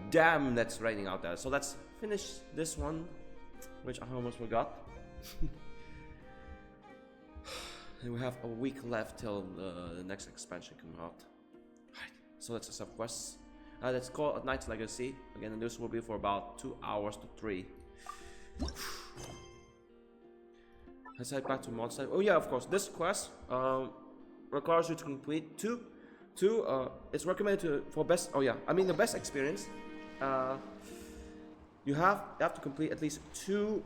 Damn, that's raining out there. So let's finish this one, which I almost forgot. And we have a week left till the next expansion comes out. Right. So let's accept quests. Let's call a Knight's Legacy. Again, this will be for about 2 hours to 3. Let's head back to Monster. Oh yeah, of course. This quest requires you to complete two. It's recommended for best. Oh yeah, I mean the best experience. You have to complete at least two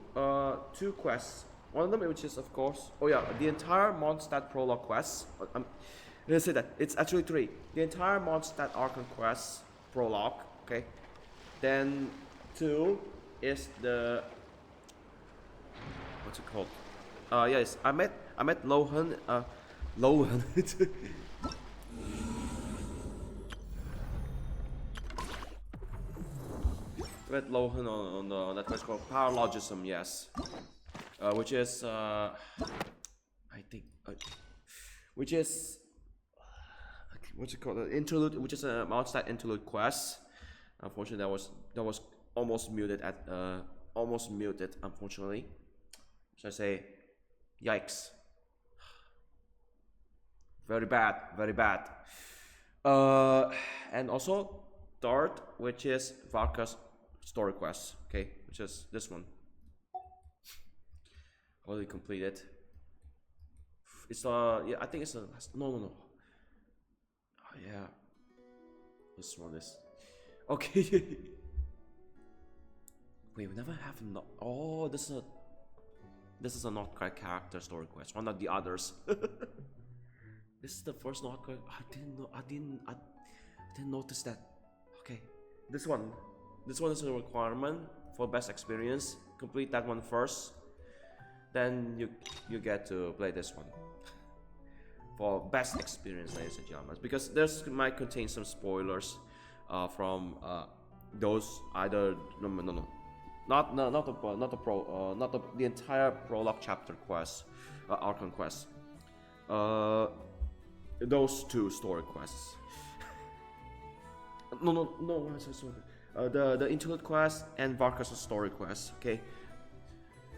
quests. One of them, which is of course, oh yeah, the entire Mondstadt prologue quest. Let's say that it's actually 3. The entire Mondstadt Archon quest prologue. Okay. Then 2 is the what's it called? Yes, I met Lohen. Lohen. Met Lohen on that quest called Paralogism. Yes. Which is I think which is what's it called, interlude, which is a Mondstadt interlude quest. Unfortunately, that was almost muted unfortunately. Should I say, yikes, very bad. And also third, which is Varka's story quest, okay, which is this one. Already completed. It's yeah, I think it's a no. Oh, yeah, this one is okay. Wait, we never have no. Oh, this is a Nod-Krai character story quest, one of the others. This is the first Nod-Krai. I didn't notice that. Okay, this one is a requirement for best experience. Complete that one first. Then you get to play this one for best experience, ladies and gentlemen, because this might contain some spoilers from those either not the entire prologue chapter quest, Archon quest, those 2 story quests. The interlude quest and Varka's story quest. Okay.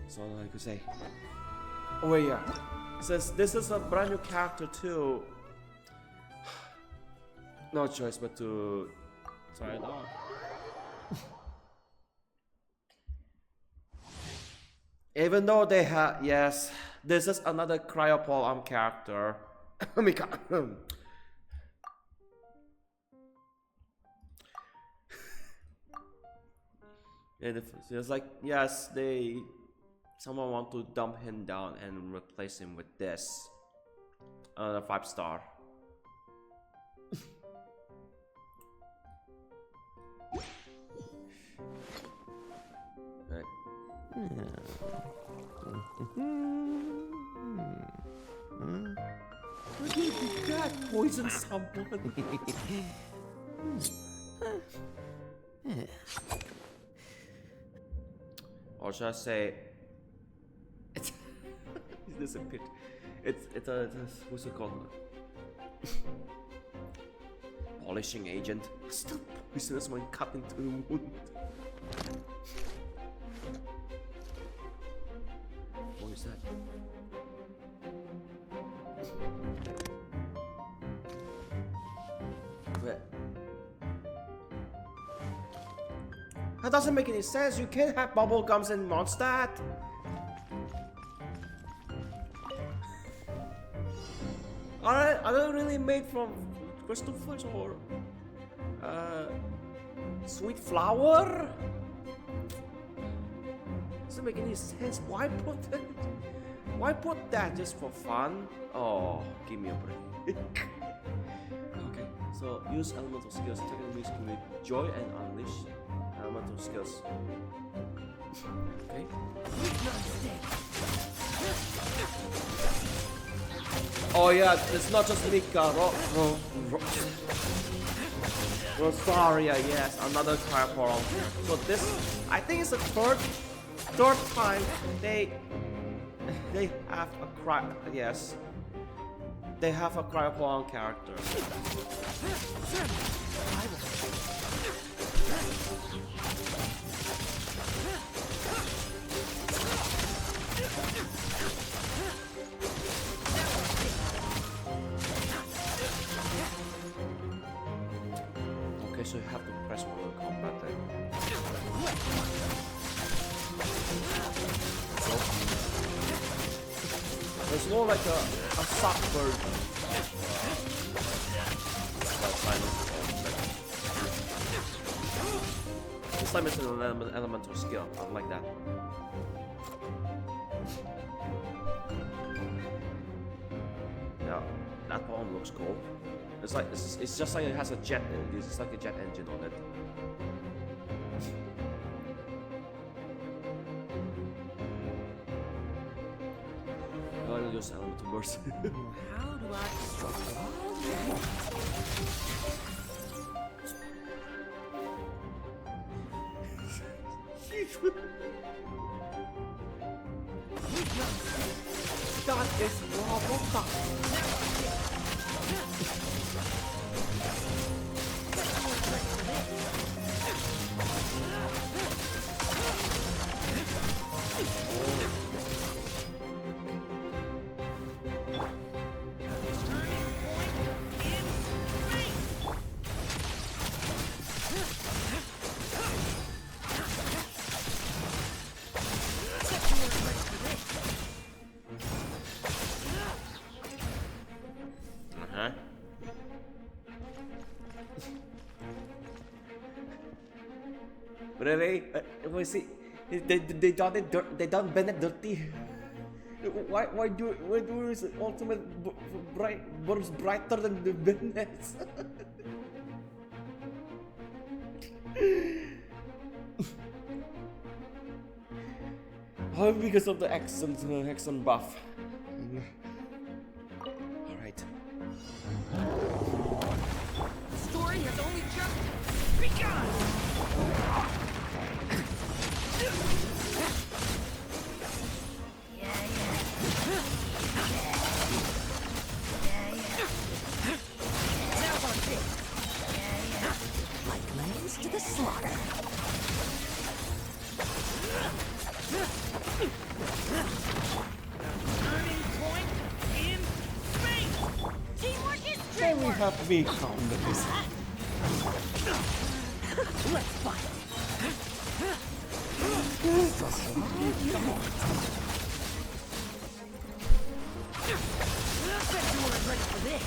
So I could say, oh yeah, since this is a brand new character too, no choice but to try it out. Even though they have, yes, this is another Cryopol character. And it's like, yes, someone want to dump him down and replace him with this. Another 5-star. Right. What did that poison someone? Or should I say, it's this a pit? It's a what's it called? Polishing agent. Still poisonous when cut into the wound. What is that? Where? That doesn't make any sense. You can't have bubble gums in Mondstadt. Are they really made from crystal flesh or sweet flower? Doesn't make any sense. Why put that? Why put that just for fun? Oh, give me a break. Okay, so use elemental skills. Attack enemies with joy and unleash elemental skills. Okay. Oh yeah, it's not just Mika. Rosaria, yes, another Cryopol. So this, I think it's the third time they have a yes. They have a Cryopol character. so you have to press one on combat then. So, there's more like a suck version. This time it's an elemental skill. I like that. Yeah, that bomb looks cool. It's like it's just like it has a jet. It's just like a jet engine on it. I'll use elemental burst. How do I destroy all That is lava. Really? We see they done it they done Bennett dirty. Why do his ultimate burns brighter than the Bennett's? Oh, because of the accent buff. Alright. the story has only just begun! To the slaughter. Turning point in space. Teamwork is Can we have me calm this? Let's fight. Bet you weren't ready for this.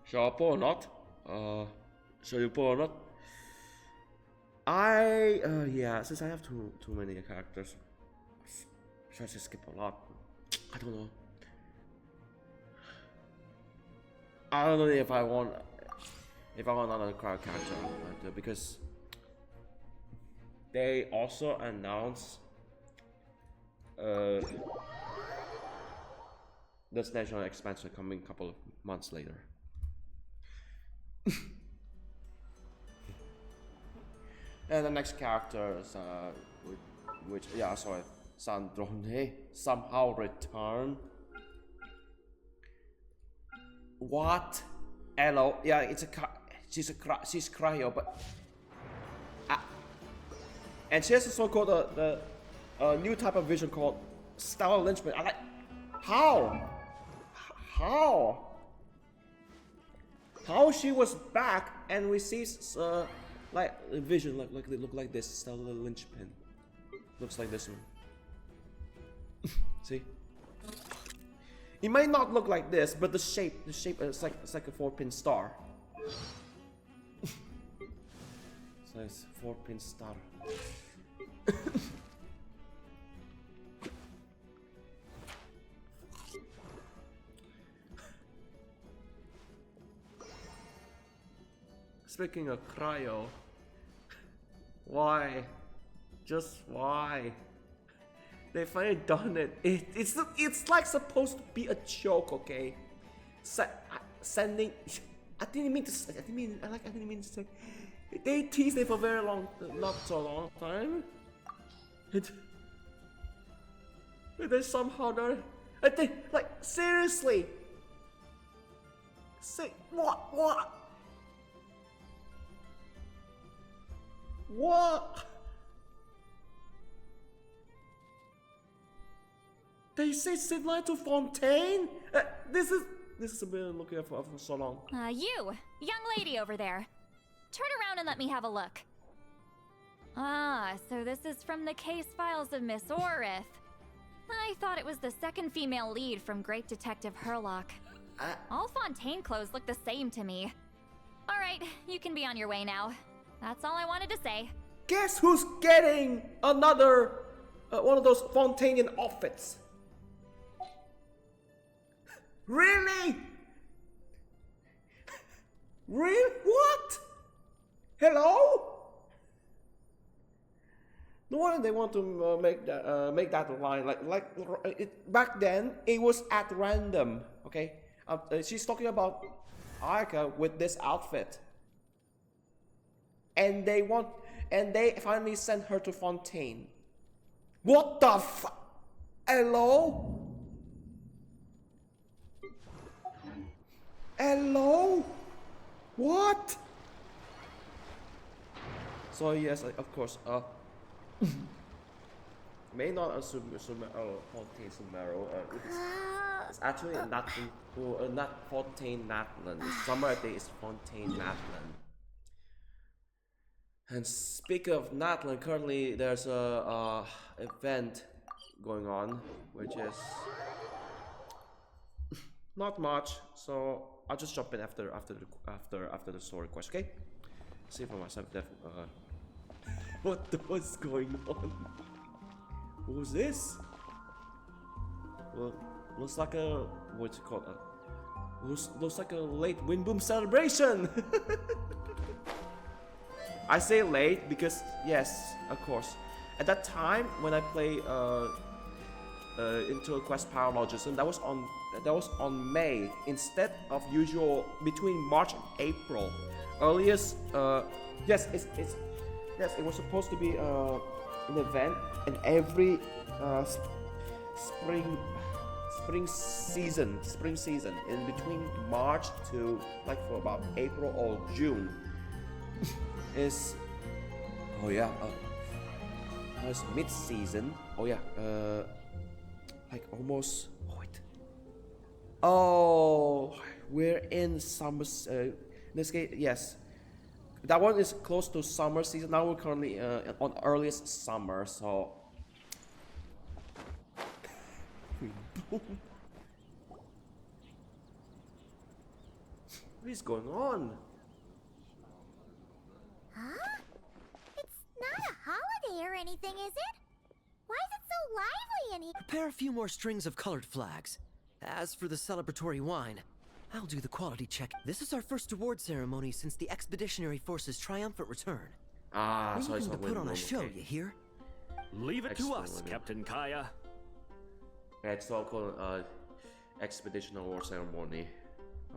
Shall I pull or not? Shall you pull or not? Yeah, since I have too many characters, should I just skip a lot? I don't know. I don't know if I want another crowd character because they also announced this national expansion coming a couple of months later. And the next character is which yeah, sorry, Sandrone somehow return. What? Hello, yeah, it's a she's cryo, but and she has a so-called the new type of vision called stellar lynchman. I like how she was back and we see like a vision like they look like this stellar lynchpin. Looks like this one. See? It might not look like this, but the shape is like it's like a 4-pin star. So it's 4-pin star. Speaking of cryo, why? Just why? They finally done it. It's like supposed to be a joke, okay? Sending. I didn't mean to say. I didn't mean to say. They teased it for a very long, not so long time. And then somehow they're. I think, like, seriously. Say what? What? They say sit line to Fontaine? This has been looking for so long. You, young lady over there. Turn around and let me have a look. Ah, so this is from the case files of Miss Orith. I thought it was the second female lead from Great Detective Herlock. All Fontaine clothes look the same to me. Alright, you can be on your way now. That's all I wanted to say. Guess who's getting another one of those Fontaine outfits? Really? Really? What? Hello? No wonder they want to make that line back then. It was at random. Okay, she's talking about Arca with this outfit, and they finally sent her to Fontaine. What the Hello? Hello? What? So yes, of course. May not assume Fontaine Sumeru. It's actually not Fontaine Natlan. Summer day is Fontaine Natlan. And speaking of Natlan, currently there's a event going on, which is not much. So I'll just jump in after the story quest. Okay? See for myself. What's going on? Who's this? Well, looks like a what's it called? Looks like a late Wind Boom celebration. I say late because yes, of course. At that time when I play into Quest Paralogism, that was on May instead of usual between March and April. Earliest yes, it was supposed to be an event in every spring season in between March to like for about April or June is it's mid-season. Like almost we're in summer. In this case, yes. That one is close to summer season. Now we're currently on earliest summer, so. What is going on? Huh? It's not a holiday or anything, is it? Why is it so lively in here? Prepare a few more strings of colored flags. As for the celebratory wine, I'll do the quality check. This is our first award ceremony since the Expeditionary Force's triumphant return. So We're it's looking to put on a show, okay. you hear? Leave it to us, Excellent. Captain Kaya. It's all called Expedition Award Ceremony.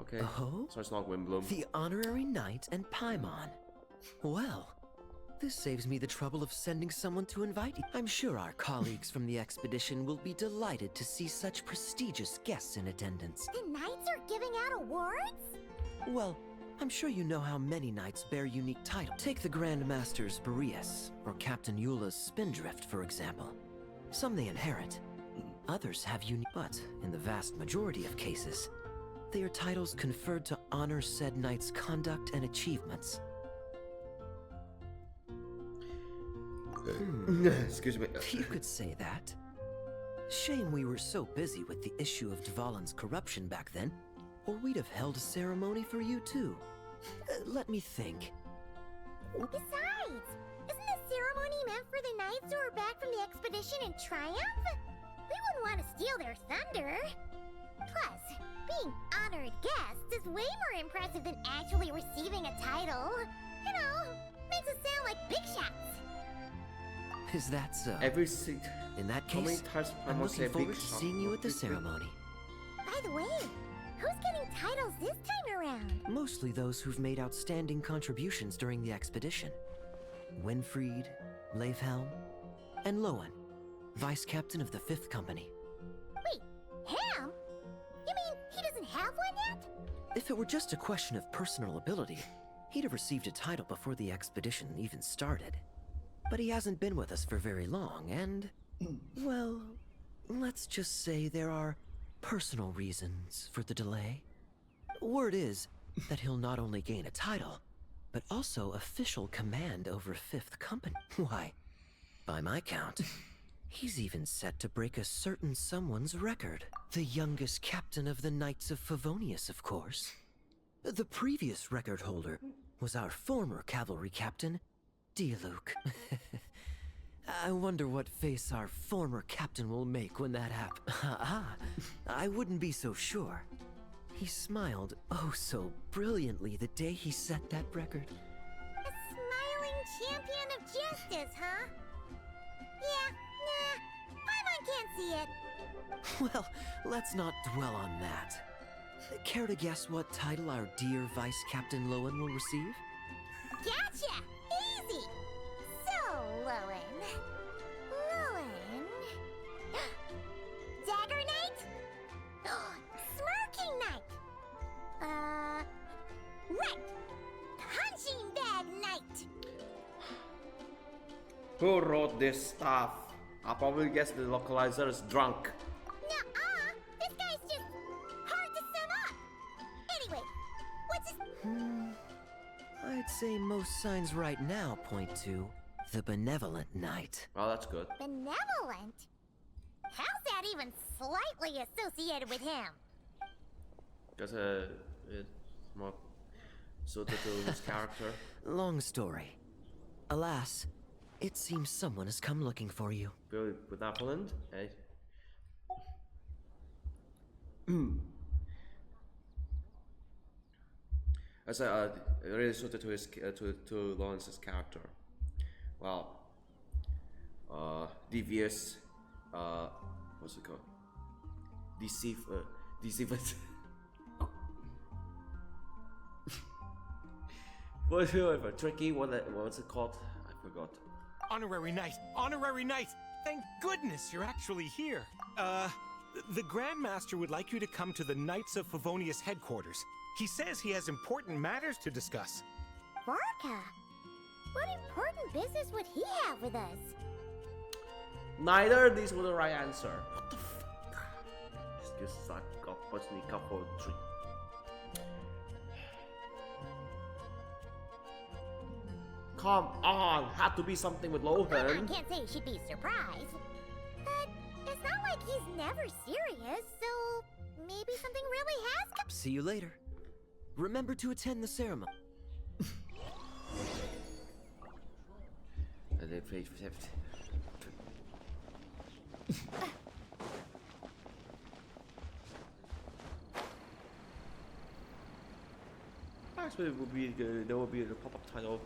Okay. Oh? So it's not Windbloom. The Honorary Knight and Paimon. Well, this saves me the trouble of sending someone to invite you. I'm sure our colleagues from the expedition will be delighted to see such prestigious guests in attendance. The knights are giving out awards? Well, I'm sure you know how many knights bear unique titles. Take the Grand Master's Boreas, or Captain Eula's Spindrift, for example. Some they inherit, others have unique, but in the vast majority of cases, they are titles conferred to honor said knight's conduct and achievements. Excuse me. You could say that. Shame we were so busy with the issue of Dvalin's corruption back then, or we'd have held a ceremony for you too. Let me think. Besides, isn't this ceremony meant for the knights who are back from the expedition in triumph? We wouldn't want to steal their thunder. Plus, being honored guests is way more impressive than actually receiving a title. You know, makes us sound like big shots. Is that so? Every seat. In that How many case, times I'm I say looking forward big to shot? seeing you at the Big- ceremony. By the way, who's getting titles this time around? Mostly those who've made outstanding contributions during the expedition. Winfried, Leifhelm, and Lohen, Vice Captain of the 5th Company. Wait, him? You mean he doesn't have one yet? If it were just a question of personal ability, he'd have received a title before the expedition even started. But he hasn't been with us for very long, and, well, let's just say there are personal reasons for the delay. Word is that he'll not only gain a title, but also official command over 5th Company. Why, by my count, he's even set to break a certain someone's record. The youngest captain of the Knights of Favonius, of course. The previous record holder was our former cavalry captain, Diluc. I wonder what face our former captain will make when that happens. I wouldn't be so sure. He smiled oh so brilliantly the day he set that record. A smiling champion of justice, huh? Yeah, nah, Paimon can't see it. Well, let's not dwell on that. Care to guess what title our dear Vice Captain Lohen will receive? Gotcha! Easy! So, Lohen... Dagger Knight? Smirking Knight! Right! Punching Bag Knight! Who wrote this stuff? I'll probably guess the localizer is drunk. Nuh-uh! This guy's just hard to sum up! Anyway, what's his... I'd say most signs right now point to the Benevolent Knight. Well, that's good. Benevolent? How's that even slightly associated with him? Because it's more suited to his character. Long story. Alas, it seems someone has come looking for you. Very benevolent. Hey. As really suited to his to Lawrence's character. Well, devious. What's it called? Deceived. Whatever. Tricky. What's it called? I forgot. Honorary Knight! Honorary Knight! Thank goodness you're actually here. The Grandmaster would like you to come to the Knights of Favonius headquarters. He says he has important matters to discuss. Barca? What important business would he have with us? Neither of these were the right answer. What the fuck? Just suck opportunity for three. Come on, had to be something with I Lohen. can't say she'd be surprised. But it's not like he's never serious, so maybe something really has come. See you later. Remember to attend the ceremony. They played for Actually, it would be there will be the pop-up title,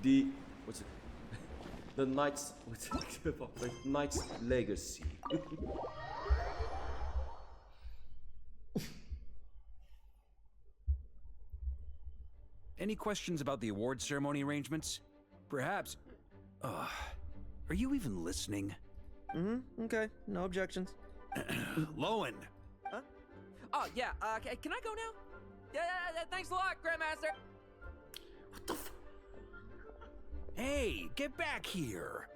the what's it? The Knight's what's it? The Knight's Legacy. Any questions about the award ceremony arrangements? Perhaps. Are you even listening? Okay, no objections. Lohen! Huh? Oh, yeah, can I go now? Yeah, thanks a lot, Grandmaster. What the f? Hey, get back here!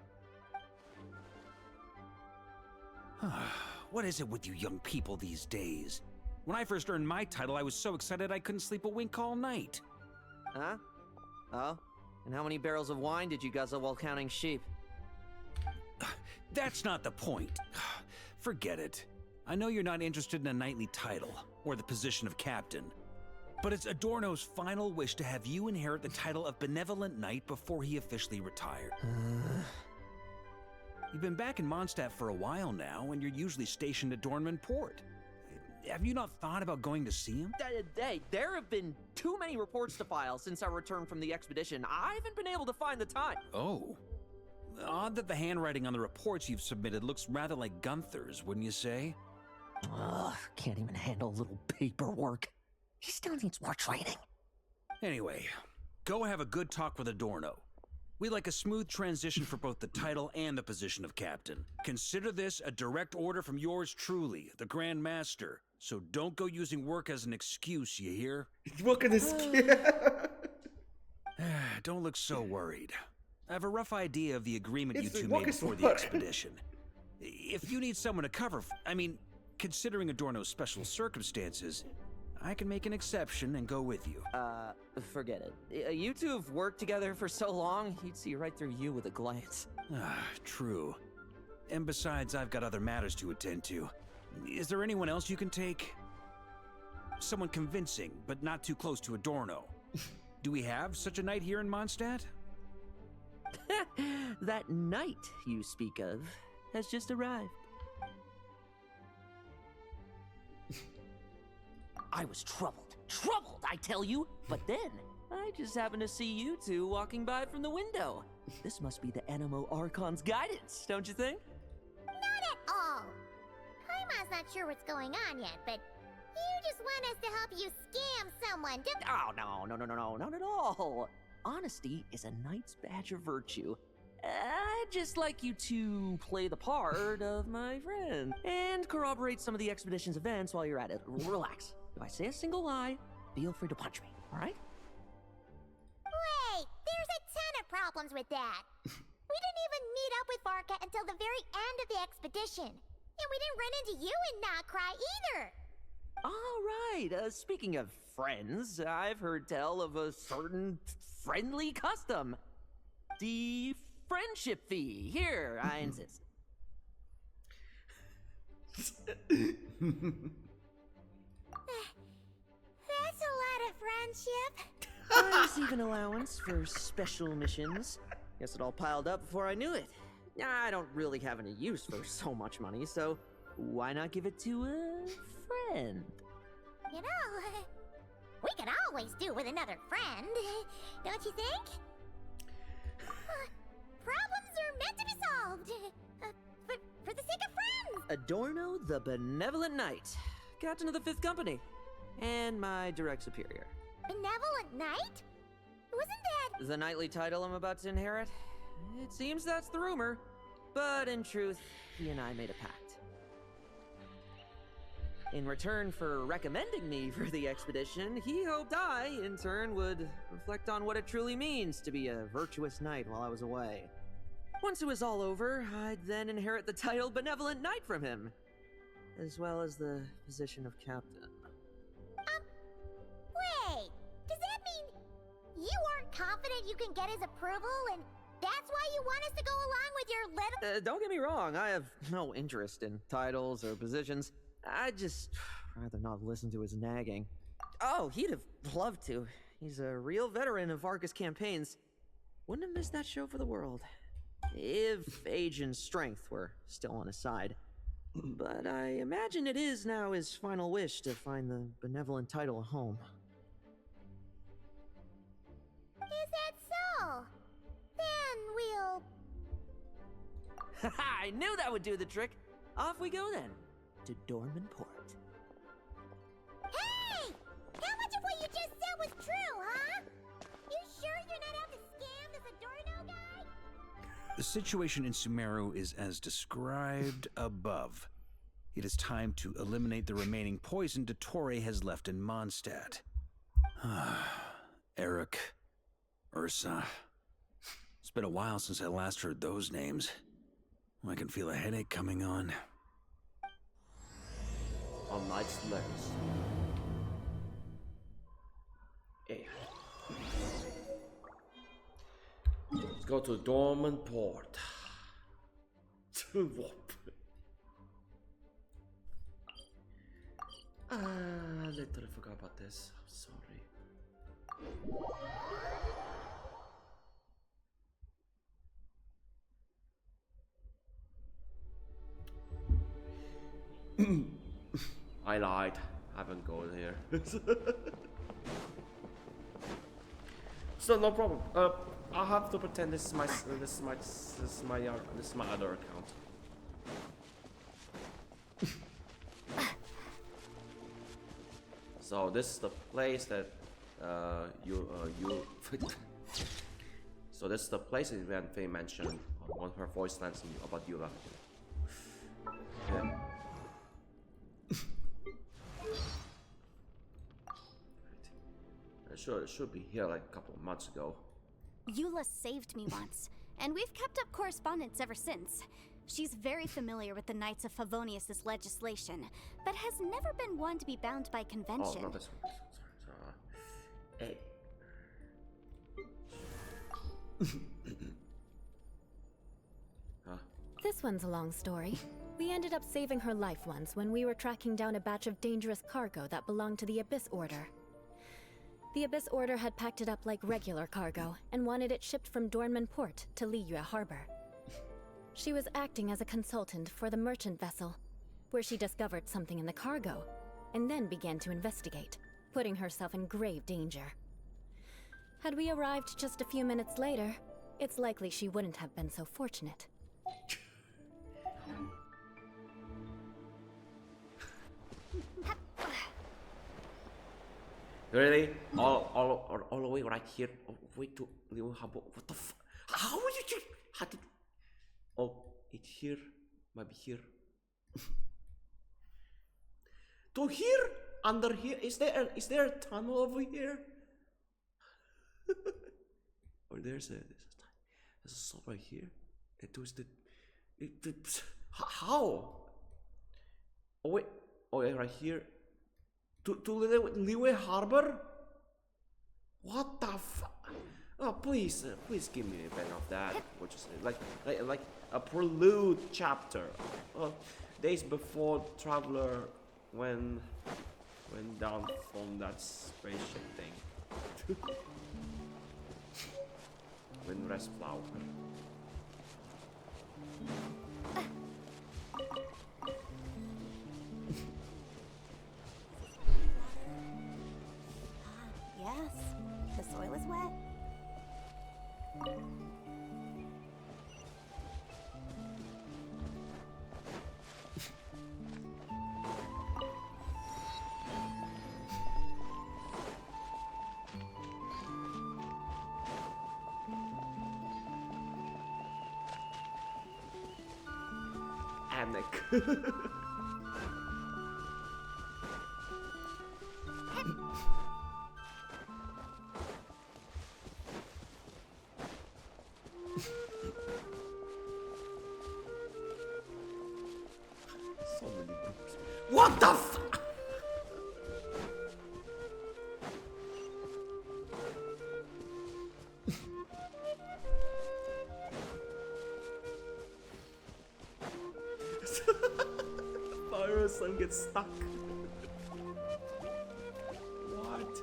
What is it with you young people these days? When I first earned my title, I was so excited I couldn't sleep a wink all night. Huh? Oh? And how many barrels of wine did you guzzle while counting sheep? That's not the point. Forget it. I know you're not interested in a knightly title, or the position of captain. But it's Adorno's final wish to have you inherit the title of Benevolent Knight before he officially retired. You've been back in Mondstadt for a while now, and you're usually stationed at Dornman Port. Have you not thought about going to see him? Hey, there have been too many reports to file since our return from the expedition. I haven't been able to find the time. Oh. Odd that the handwriting on the reports you've submitted looks rather like Gunther's, wouldn't you say? Ugh, can't even handle a little paperwork. He still needs more training. Anyway, go have a good talk with Adorno. We'd like a smooth transition for both the title and the position of captain. Consider this a direct order from yours truly, the Grand Master. So don't go using work as an excuse, you hear? Look at this kid. Don't look so worried. I have a rough idea of the agreement you It's the two made Walker's before the word. expedition. If you need someone to cover, I mean, considering Adorno's special circumstances, I can make an exception and go with you. Forget it. You two have worked together for so long, he'd see right through you with a glance. Ah, true. And besides, I've got other matters to attend to. Is there anyone else you can take? Someone convincing, but not too close to Adorno. Do we have such a knight here in Mondstadt? That knight you speak of has just arrived. I was troubled, I tell you. But then, I just happened to see you two walking by from the window. This must be the Animo Archon's guidance, don't you think? Not at all. Paimon's not sure what's going on yet, but you just want us to help you scam someone, don't Oh, no, not at all. Honesty is a knight's badge of virtue. I'd just like you to play the part of my friend and corroborate some of the expedition's events while you're at it. Relax. If I say a single lie, feel free to punch me, all right? Wait, there's a ton of problems with that. We didn't even meet up with Varka until the very end of the expedition. And we didn't run into you in Nod-Krai either. All right, speaking of friends, I've heard tell of a certain friendly custom. The friendship fee. Here, I insist. That's a lot of friendship. I receive an allowance for special missions. Guess it all piled up before I knew it. I don't really have any use for so much money, so why not give it to a friend? You know, we could always do with another friend, don't you think? Problems are meant to be solved. For the sake of friends. Adorno the Benevolent Knight, captain of the 5th Company, and my direct superior. Benevolent Knight? Wasn't that... The knightly title I'm about to inherit? It seems that's the rumor. But in truth, he and I made a pact. In return for recommending me for the expedition, he hoped I, in turn, would reflect on what it truly means to be a virtuous knight while I was away. Once it was all over, I'd then inherit the title Benevolent Knight from him, as well as the position of captain. Wait, does that mean you aren't confident you can get his approval and that's why you want us to go along with your little... Don't get me wrong, I have no interest in titles or positions. I'd just rather not listen to his nagging. Oh, he'd have loved to. He's a real veteran of Varka's campaigns. Wouldn't have missed that show for the world. If age and strength were still on his side. But I imagine it is now his final wish to find the benevolent title a home. Is that so? Then we'll... I knew that would do the trick. Off we go then, to Dorman Port. Hey! How much of what you just said was true, huh? You sure you're not out to scam this Adorno guy? The situation in Sumeru is as described above. It is time to eliminate the remaining poison Dottore has left in Mondstadt. Eric, Ursa. It's been a while since I last heard those names. I can feel a headache coming on. On Knight's legs. Hey. Let's go to Dorman Port. I literally forgot about this. I'm sorry. I lied. I haven't gone here. So no problem. I have to pretend this is my other account. So this is the place that So this is the place that Faye mentioned on her voice lines about Eula. Yeah. It should be here like a couple of months ago. Eula saved me once. and we've kept up correspondence ever since. She's very familiar with the Knights of Favonius' legislation, but has never been one to be bound by convention. Oh, not this one. Sorry. Huh? This one's a long story. We ended up saving her life once when we were tracking down a batch of dangerous cargo that belonged to the Abyss Order. The Abyss Order had packed it up like regular cargo and wanted it shipped from Dornman Port to Liyue Harbor. She was acting as a consultant for the merchant vessel, where she discovered something in the cargo, and then began to investigate, putting herself in grave danger. Had we arrived just a few minutes later, it's likely she wouldn't have been so fortunate. Really? All the way right here? Oh, wait to Liyue Harbor. What the f? How would you? How did? Oh, it's here. Maybe here. To here? Under here? Is there a tunnel over here? Or there's a sword right here. It was the. How? Oh wait. Oh yeah, right here. To Liyue Harbor? What the f? Oh please give me a bit of that. What you say? Like a prelude chapter. Days before Traveler went down from that spaceship thing. Windrest flower. Yes, the soil is wet. Anik. So many books. What the f? Pyro-san gets stuck. What?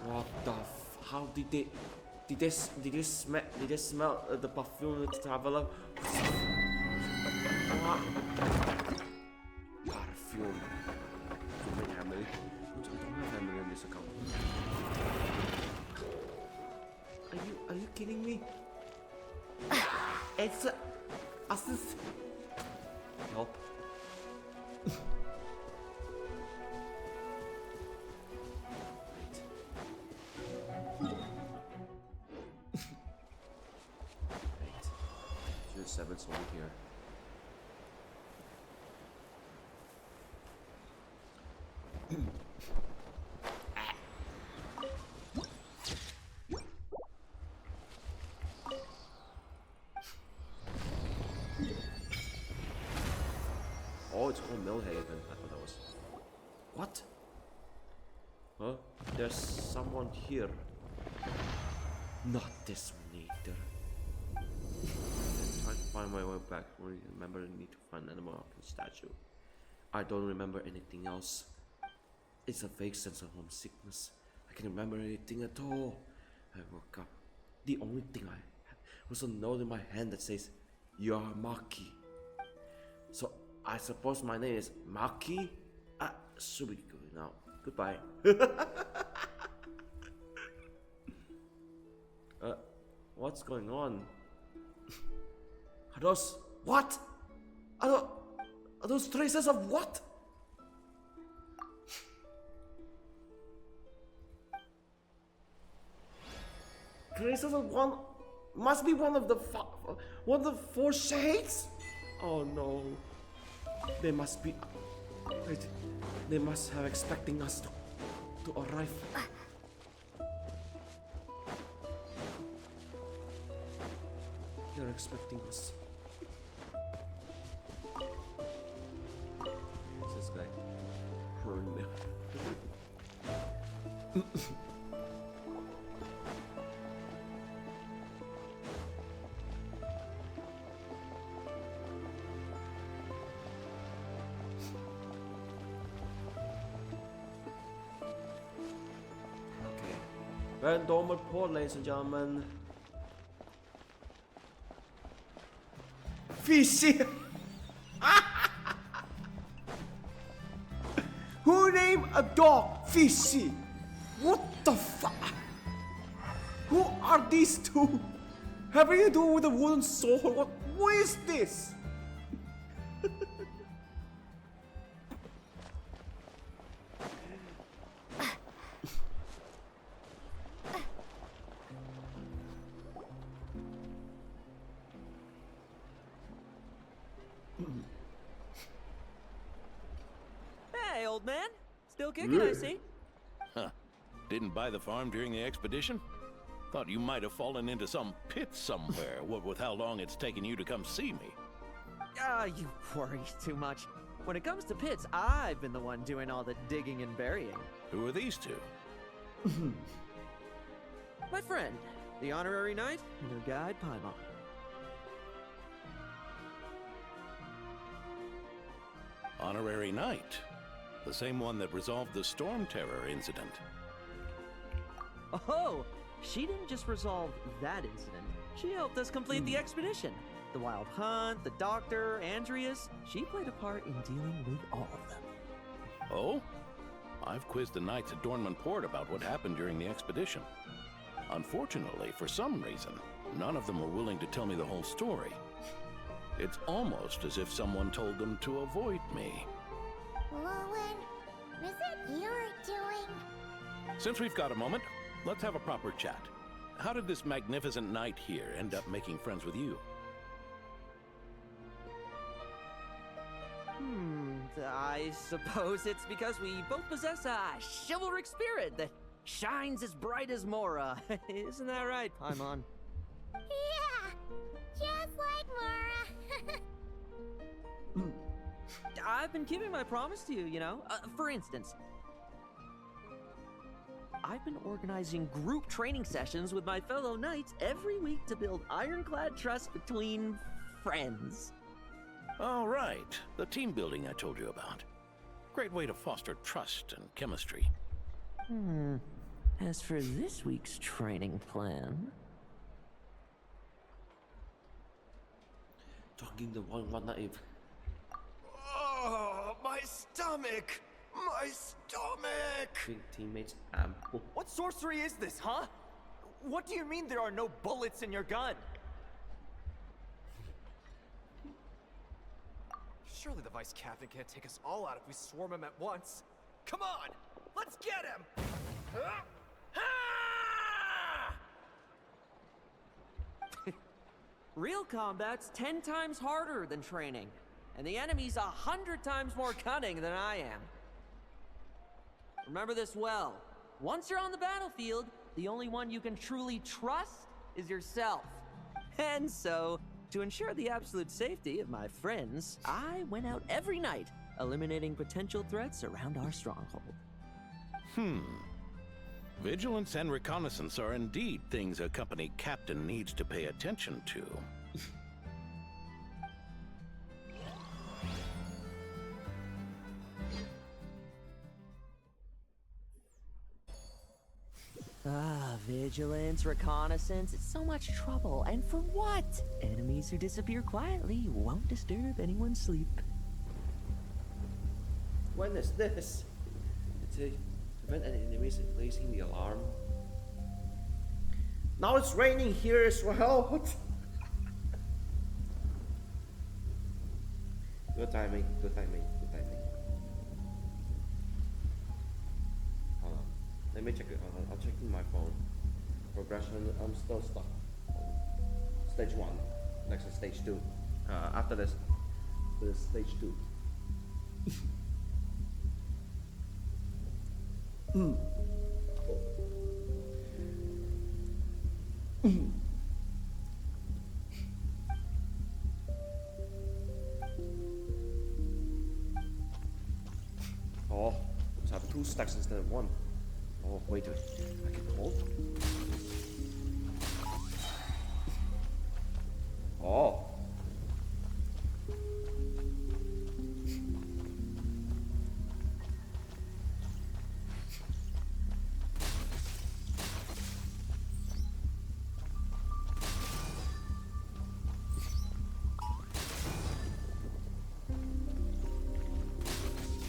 What the f? How did they smell the perfume of the traveler? Perfume. Too many family. I don't have family in this account. Are you kidding me? It's assist. Help. Seven's over here. Oh, it's called Millhaven. I thought that was. What? Huh? There's someone here. Not this one either. Trying to find my way back. Remember, I need to find an Embark statue. I don't remember anything else. It's a vague sense of homesickness. I can't remember anything at all. I woke up. The only thing I had was a note in my hand that says, "You are Maki." So I suppose my name is Maki? Should be good now. Goodbye. What's going on? Are those what? Are those traces of what? Traces of one must be one of the four shades. Oh no, they must be. Wait, They must have expecting us to arrive. They're expecting us. What's this guy? Hurling there. Benevolent Knight, ladies and gentlemen. Fishy! Who named a dog Fishy? What the fuck? Who are these two? Having to do with a wooden sword? What is this? Hey, old man. Still kicking, I see. Huh. Didn't buy the farm during the expedition? Thought you might have fallen into some pit somewhere, what with how long it's taken you to come see me. You worry too much. When it comes to pits, I've been the one doing all the digging and burying. Who are these two? My friend, the honorary knight, and her guide, Paimon. Honorary Knight. The same one that resolved the Storm Terror incident. Oh, she didn't just resolve that incident. She helped us complete the expedition. The Wild Hunt, the Doctor, Andreas. She played a part in dealing with all of them. Oh? I've quizzed the knights at Dornman Port about what happened during the expedition. Unfortunately, for some reason, none of them were willing to tell me the whole story. It's almost as if someone told them to avoid me. Lohen, is it you are doing? Since we've got a moment, let's have a proper chat. How did this magnificent knight here end up making friends with you? I suppose it's because we both possess a chivalric spirit that shines as bright as Mora. Isn't that right, Paimon? Yeah, just like Mora. I've been keeping my promise to you, you know? For instance, I've been organizing group training sessions with my fellow knights every week to build ironclad trust between friends. Oh, right. The team building I told you about. Great way to foster trust and chemistry. As for this week's training plan... Talking the one naive. Oh, my stomach! My stomach! Big teammates ample. What sorcery is this, huh? What do you mean there are no bullets in your gun? Surely the vice captain can't take us all out if we swarm him at once. Come on! Let's get him! Real combat's 10 times harder than training, and the enemy's 100 times more cunning than I am. Remember this well. Once you're on the battlefield, the only one you can truly trust is yourself. And so, to ensure the absolute safety of my friends, I went out every night, eliminating potential threats around our stronghold. Vigilance and reconnaissance are indeed things a company captain needs to pay attention to. Vigilance, reconnaissance, it's so much trouble. And for what? Enemies who disappear quietly won't disturb anyone's sleep. When is this? To prevent any enemies placing the alarm. Now it's raining here as well. What? Good timing, good timing, good timing. Hold on. Let me check it. I'll check in my phone. Progression, I'm still stuck. Stage 1. Next is stage 2. After this, there's stage 2. Oh, so I have 2 stacks instead of 1. Oh, wait a minute. I can hold? Oh.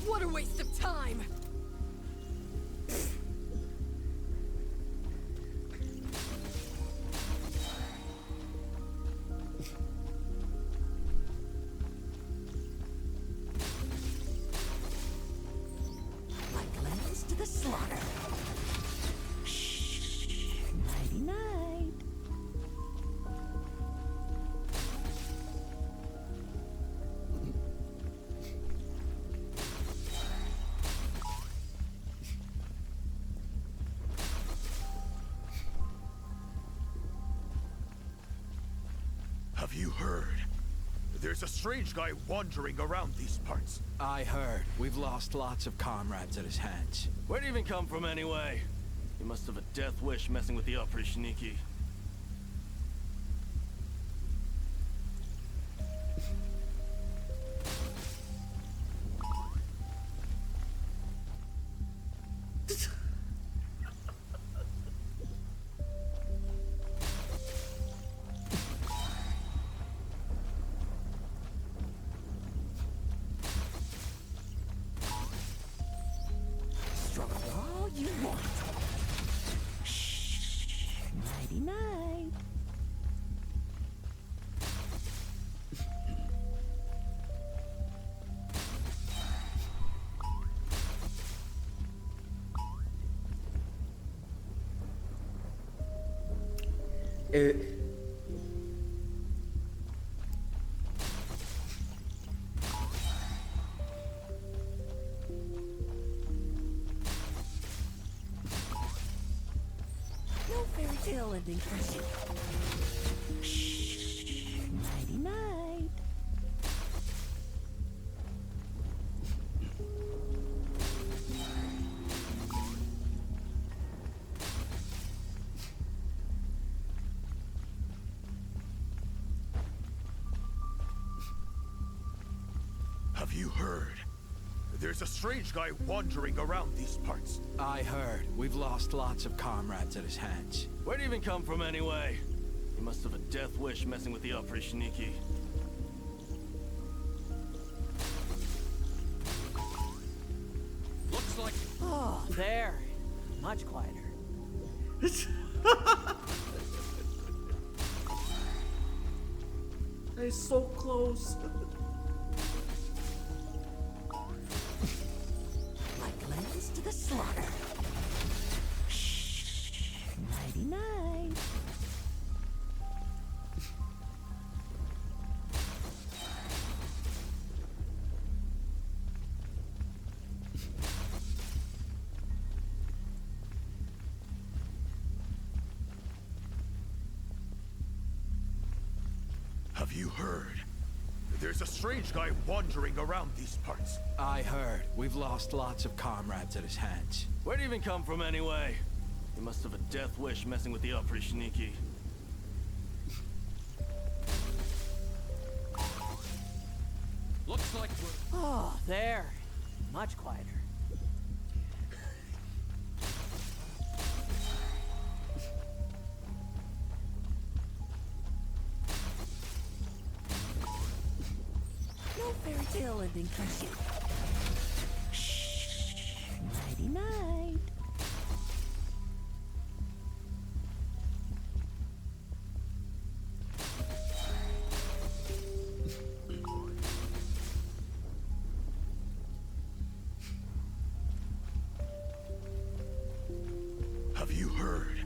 What a waste of time! Like lambs to the slaughter. Nighty night. Have you heard? There's a strange guy wandering around these parts. I heard. We've lost lots of comrades at his hands. Where'd he even come from anyway? He must have a death wish messing with the Oprishniki. Struggle all you want. Nighty night. No fairy tale ending for you. Nighty night. Have you heard? There's a strange guy wandering around these parts. I heard. We've lost lots of comrades at his hands. Where'd he even come from anyway? He must have a death wish messing with the Oprishniki. Looks like... Oh, there. Much quieter. It's so close. Like lambs to the slaughter. Nighty night. Have you heard? There's a strange guy wandering around these parts. I heard. We've lost lots of comrades at his hands. Where'd he even come from anyway? He must have a death wish messing with the Oprishniki. Looks like we're... Oh, there. Much quieter. No fairy tale ending for you. Nighty night. Have you heard?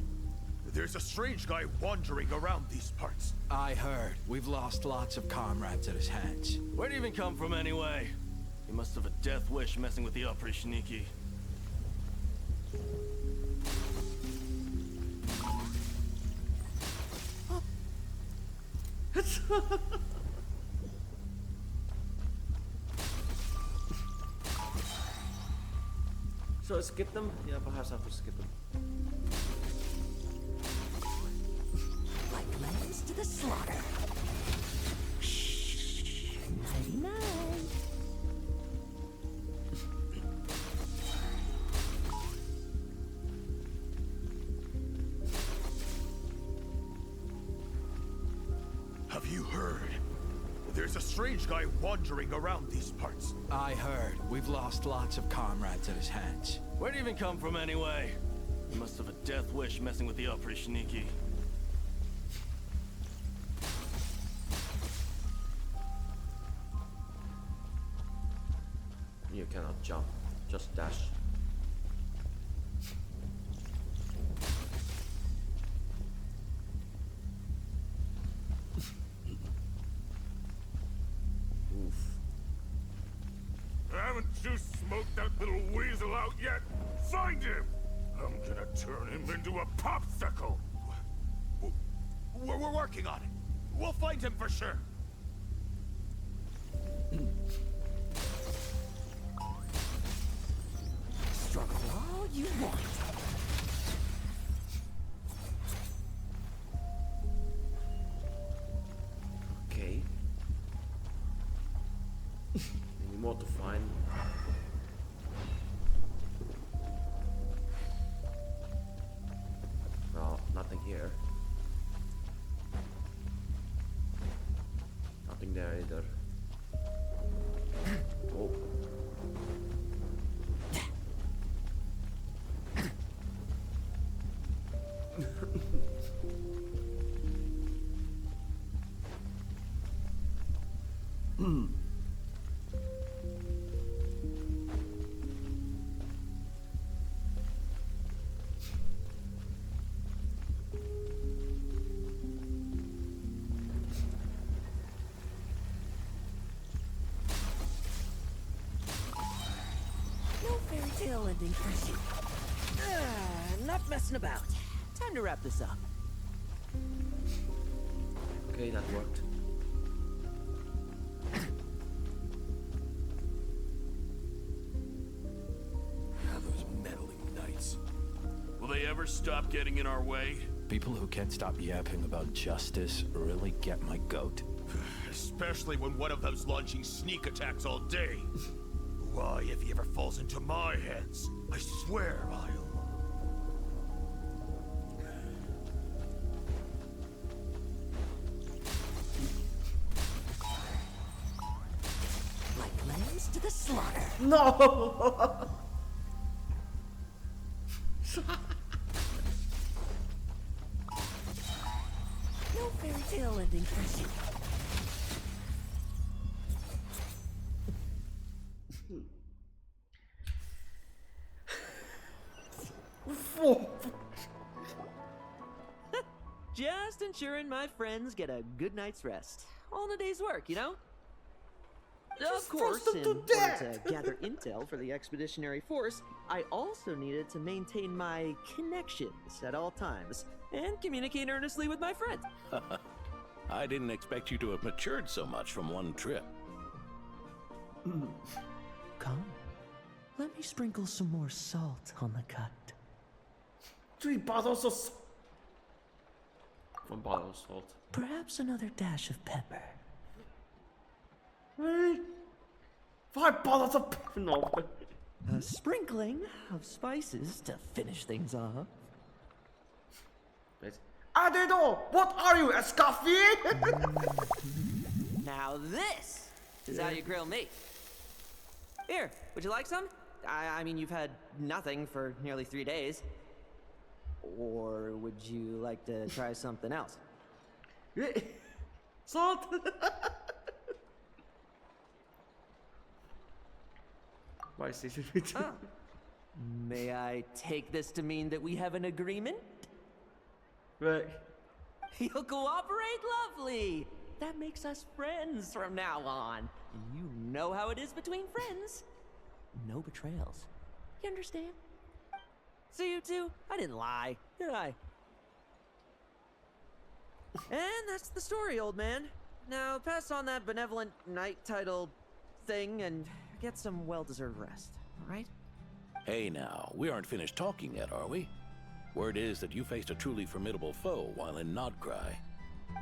There's a strange guy wandering around these parts. I heard. We've lost lots of comrades at his hands. Where'd he even come from anyway? He must have a death wish messing with the Oprishniki. So skip them? Yeah, perhaps I have to skip them. Like lambs to the slaughter. Shh. Nighty night. Have you heard? There's a strange guy wandering around these parts. I heard. We've lost lots of comrades at his hands. Where'd he even come from anyway? He must have a death wish messing with the Oprishniki. You cannot jump, just dash. Oof. Haven't you smoked that little weasel out yet? Find him! I'm gonna turn him into a popsicle! We're working on it. We'll find him for sure. Struggle all you want. Okay. Any more to find? No, nothing here. Nothing there either. Oh. No fairy tale ending for you. Enough messing about. Time to wrap this up. Okay, that worked. Those meddling knights. Will they ever stop getting in our way? People who can't stop yapping about justice really get my goat. Especially when one of them's launching sneak attacks all day. Why, if he ever falls into my hands, I swear I'll... Like lambs to the slaughter. No! No fairy tale ending for you. Just ensuring my friends get a good night's rest. All in a day's work, you know? Of course, in order to gather intel for the expeditionary force, I also needed to maintain my connections at all times and communicate earnestly with my friends. I didn't expect you to have matured so much from one trip. Come, let me sprinkle some more salt on the cut. 3 bottles of salt. 1 bottle of salt. Perhaps another dash of pepper. Hey, 5 bottles of pepper. No. A sprinkling of spices to finish things off. Wait. I don't know. What are you, a scoffy? Now this is how you grill me. Here, would you like some? I mean, you've had nothing for nearly 3 days. Or would you like to try something else? Salt. Why is this? Oh. May I take this to mean that we have an agreement? Right. You'll cooperate? Lovely! That makes us friends from now on. And you know how it is between friends. No betrayals. You understand? So you two, I didn't lie, did I? And that's the story, old man. Now pass on that Benevolent Knight title thing and get some well-deserved rest, alright? Hey now, we aren't finished talking yet, are we? Word is that you faced a truly formidable foe while in Nod-Krai.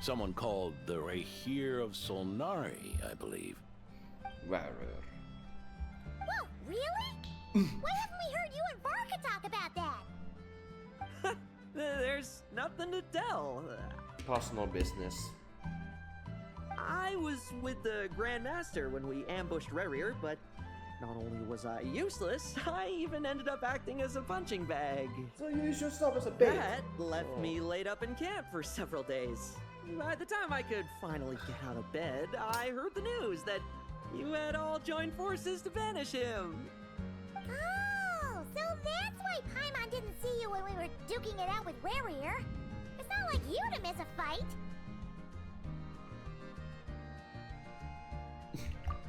Someone called the Rahir of Solnari, I believe. Rarer. Whoa, really? Why haven't we heard you and Varka talk about that? There's nothing to tell. Personal business. I was with the Grand Master when we ambushed Rerir, but not only was I useless, I even ended up acting as a punching bag. So you use yourself as a bait. That left me laid up in camp for several days. By the time I could finally get out of bed, I heard the news that you had all joined forces to banish him. Oh, so that's why Paimon didn't see you when we were duking it out with Rerir. It's not like you to miss a fight.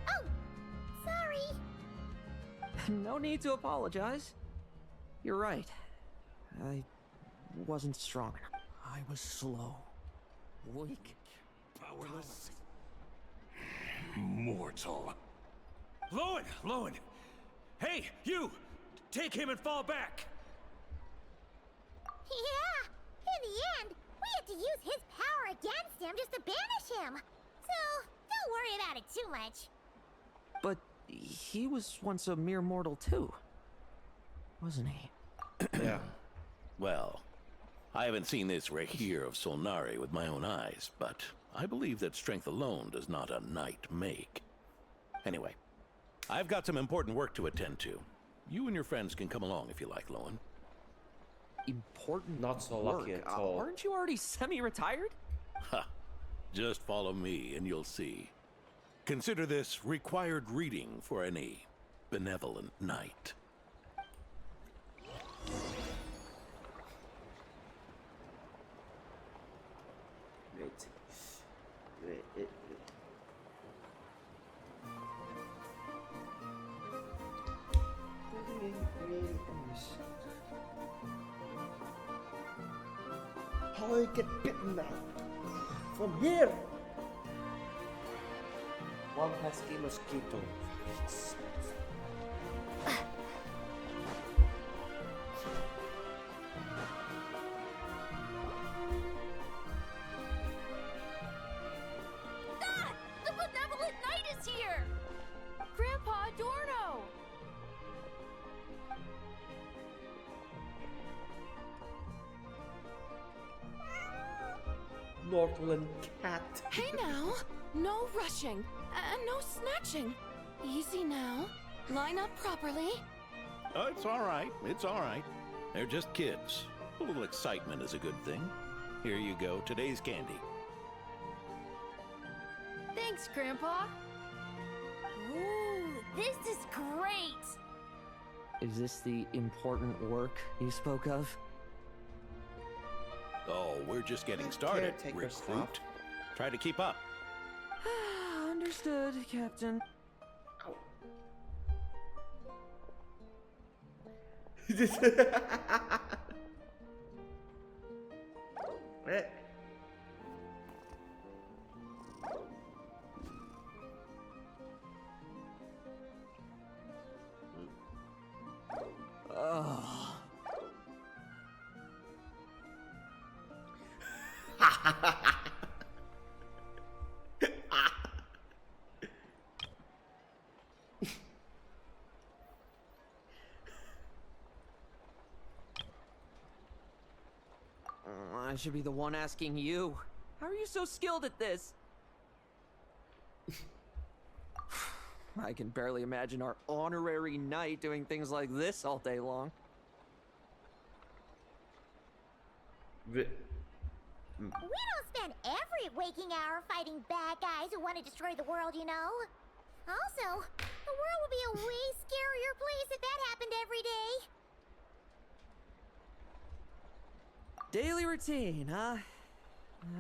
Oh, sorry. No need to apologize. You're right. I wasn't strong enough. I was slow, weak, powerless. Mortal. Lohen! Hey, you! Take him and fall back! Yeah, in the end, we had to use his power against him just to banish him. So, don't worry about it too much. But he was once a mere mortal too, wasn't he? Yeah. Well, I haven't seen this Rahir of Solnari with my own eyes, but I believe that strength alone does not a knight make. Anyway, I've got some important work to attend to. You and your friends can come along if you like, Lohen. Important Not so work. lucky at all. Aren't you already semi-retired? Ha! Just follow me and you'll see. Consider this required reading for any benevolent knight. Wait. How I get bitten now? From here! One pesky mosquito. Ah! The Benevolent Knight is here! Grandpa Adorno! Northland cat. Hey now, no rushing and no snatching. Easy now. Line up properly. Oh, it's all right. It's all right. They're just kids. A little excitement is a good thing. Here you go. Today's candy. Thanks, Grandpa. Ooh, this is great! Is this the important work you spoke of? Oh, we're just getting started. Caretaker Recruit. stuff. Try to keep up. Understood, Captain. Eh. Oh. I should be the one asking you. How are you so skilled at this? I can barely imagine our honorary knight doing things like this all day long. We don't spend every waking hour fighting bad guys who want to destroy the world, you know? Also, the world would be a way scarier place if that happened every day. Daily routine, huh?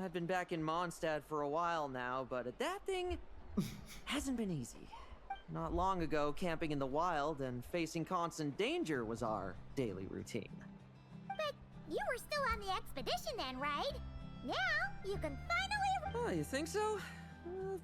I've been back in Mondstadt for a while now, but adapting hasn't been easy. Not long ago, camping in the wild and facing constant danger was our daily routine. But you were still on the expedition then, right? Now, you can finally... Oh, you think so?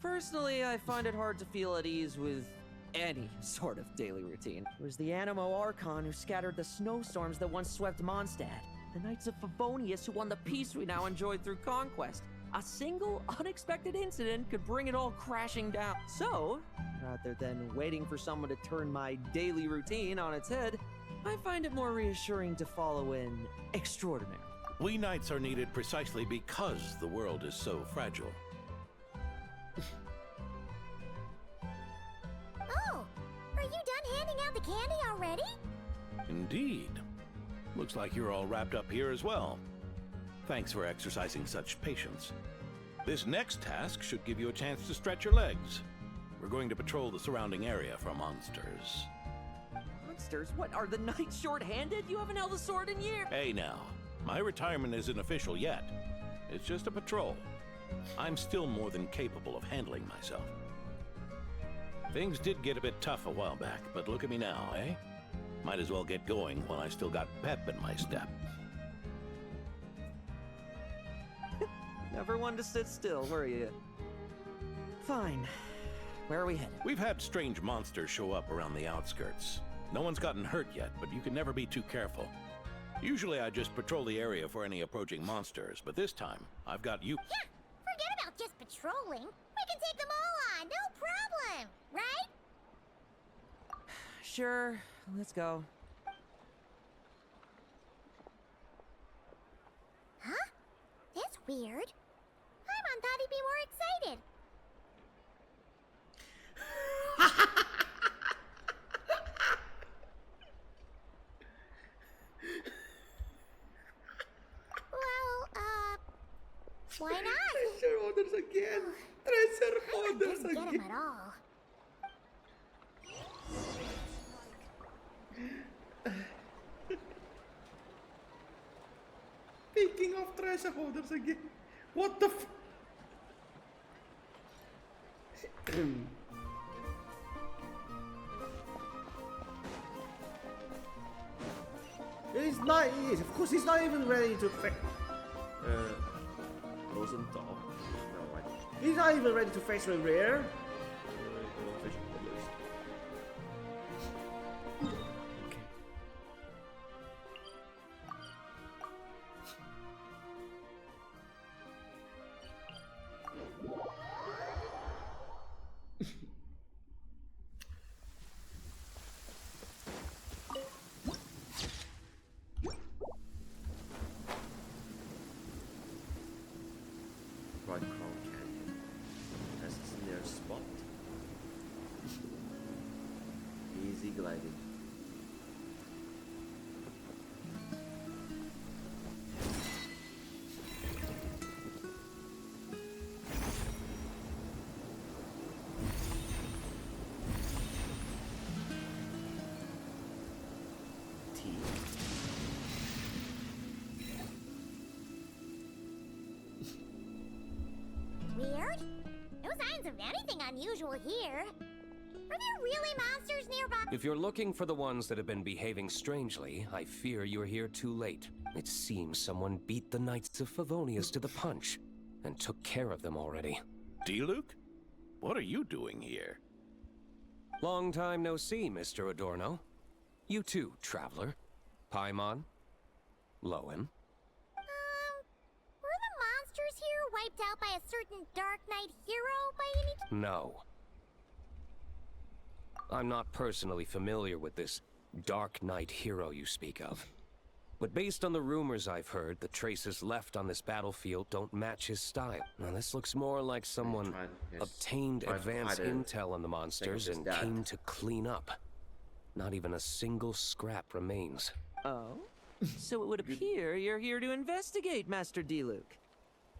Personally, I find it hard to feel at ease with any sort of daily routine. It was the Animo Archon who scattered the snowstorms that once swept Mondstadt. The Knights of Favonius who won the peace we now enjoy through conquest. A single, unexpected incident could bring it all crashing down. So, rather than waiting for someone to turn my daily routine on its head, I find it more reassuring to follow an extraordinary. We knights are needed precisely because the world is so fragile. Oh, are you done handing out the candy already? Indeed. Looks like you're all wrapped up here as well. Thanks for exercising such patience. This next task should give you a chance to stretch your legs. We're going to patrol the surrounding area for monsters. Monsters? What, are the knights short-handed? You haven't held a sword in years. Hey now, my retirement isn't official yet. It's just a patrol. I'm still more than capable of handling myself. Things did get a bit tough a while back, but look at me now, eh? Might as well get going while I still got pep in my step. Never one to sit still, were you? Fine. Where are we headed? We've had strange monsters show up around the outskirts. No one's gotten hurt yet, but you can never be too careful. Usually I just patrol the area for any approaching monsters, but this time, I've got you. Yeah, forget about just patrolling. We can take them all on, no problem, right? Sure, let's go. Huh? That's weird. Paimon thought he'd be more excited. Why not? Treasure orders again. Treasure orders Didn't get again. him at all. Speaking of treasure holders again. What the f... He's not... Of course, he's not even ready to... Frozen dog. No, right. He's not even ready to face with rare. Right, Crown Canyon. That's his nearest spot. Easy gliding. Weird? No signs of anything unusual here. Are there really monsters nearby? If you're looking for the ones that have been behaving strangely, I fear you're here too late. It seems someone beat the Knights of Favonius to the punch, and took care of them already. D-Luke? What are you doing here? Long time no see, Mr. Adorno. You too, traveler. Paimon. Lohen. Were the monsters here wiped out by a certain Dark Knight hero by any... No. I'm not personally familiar with this Dark Knight hero you speak of. But based on the rumors I've heard, the traces left on this battlefield don't match his style. Now this looks more like someone obtained advanced intel on the monsters and came to clean up. Not even a single scrap remains. Oh? So it would appear you're here to investigate, Master D-Luke.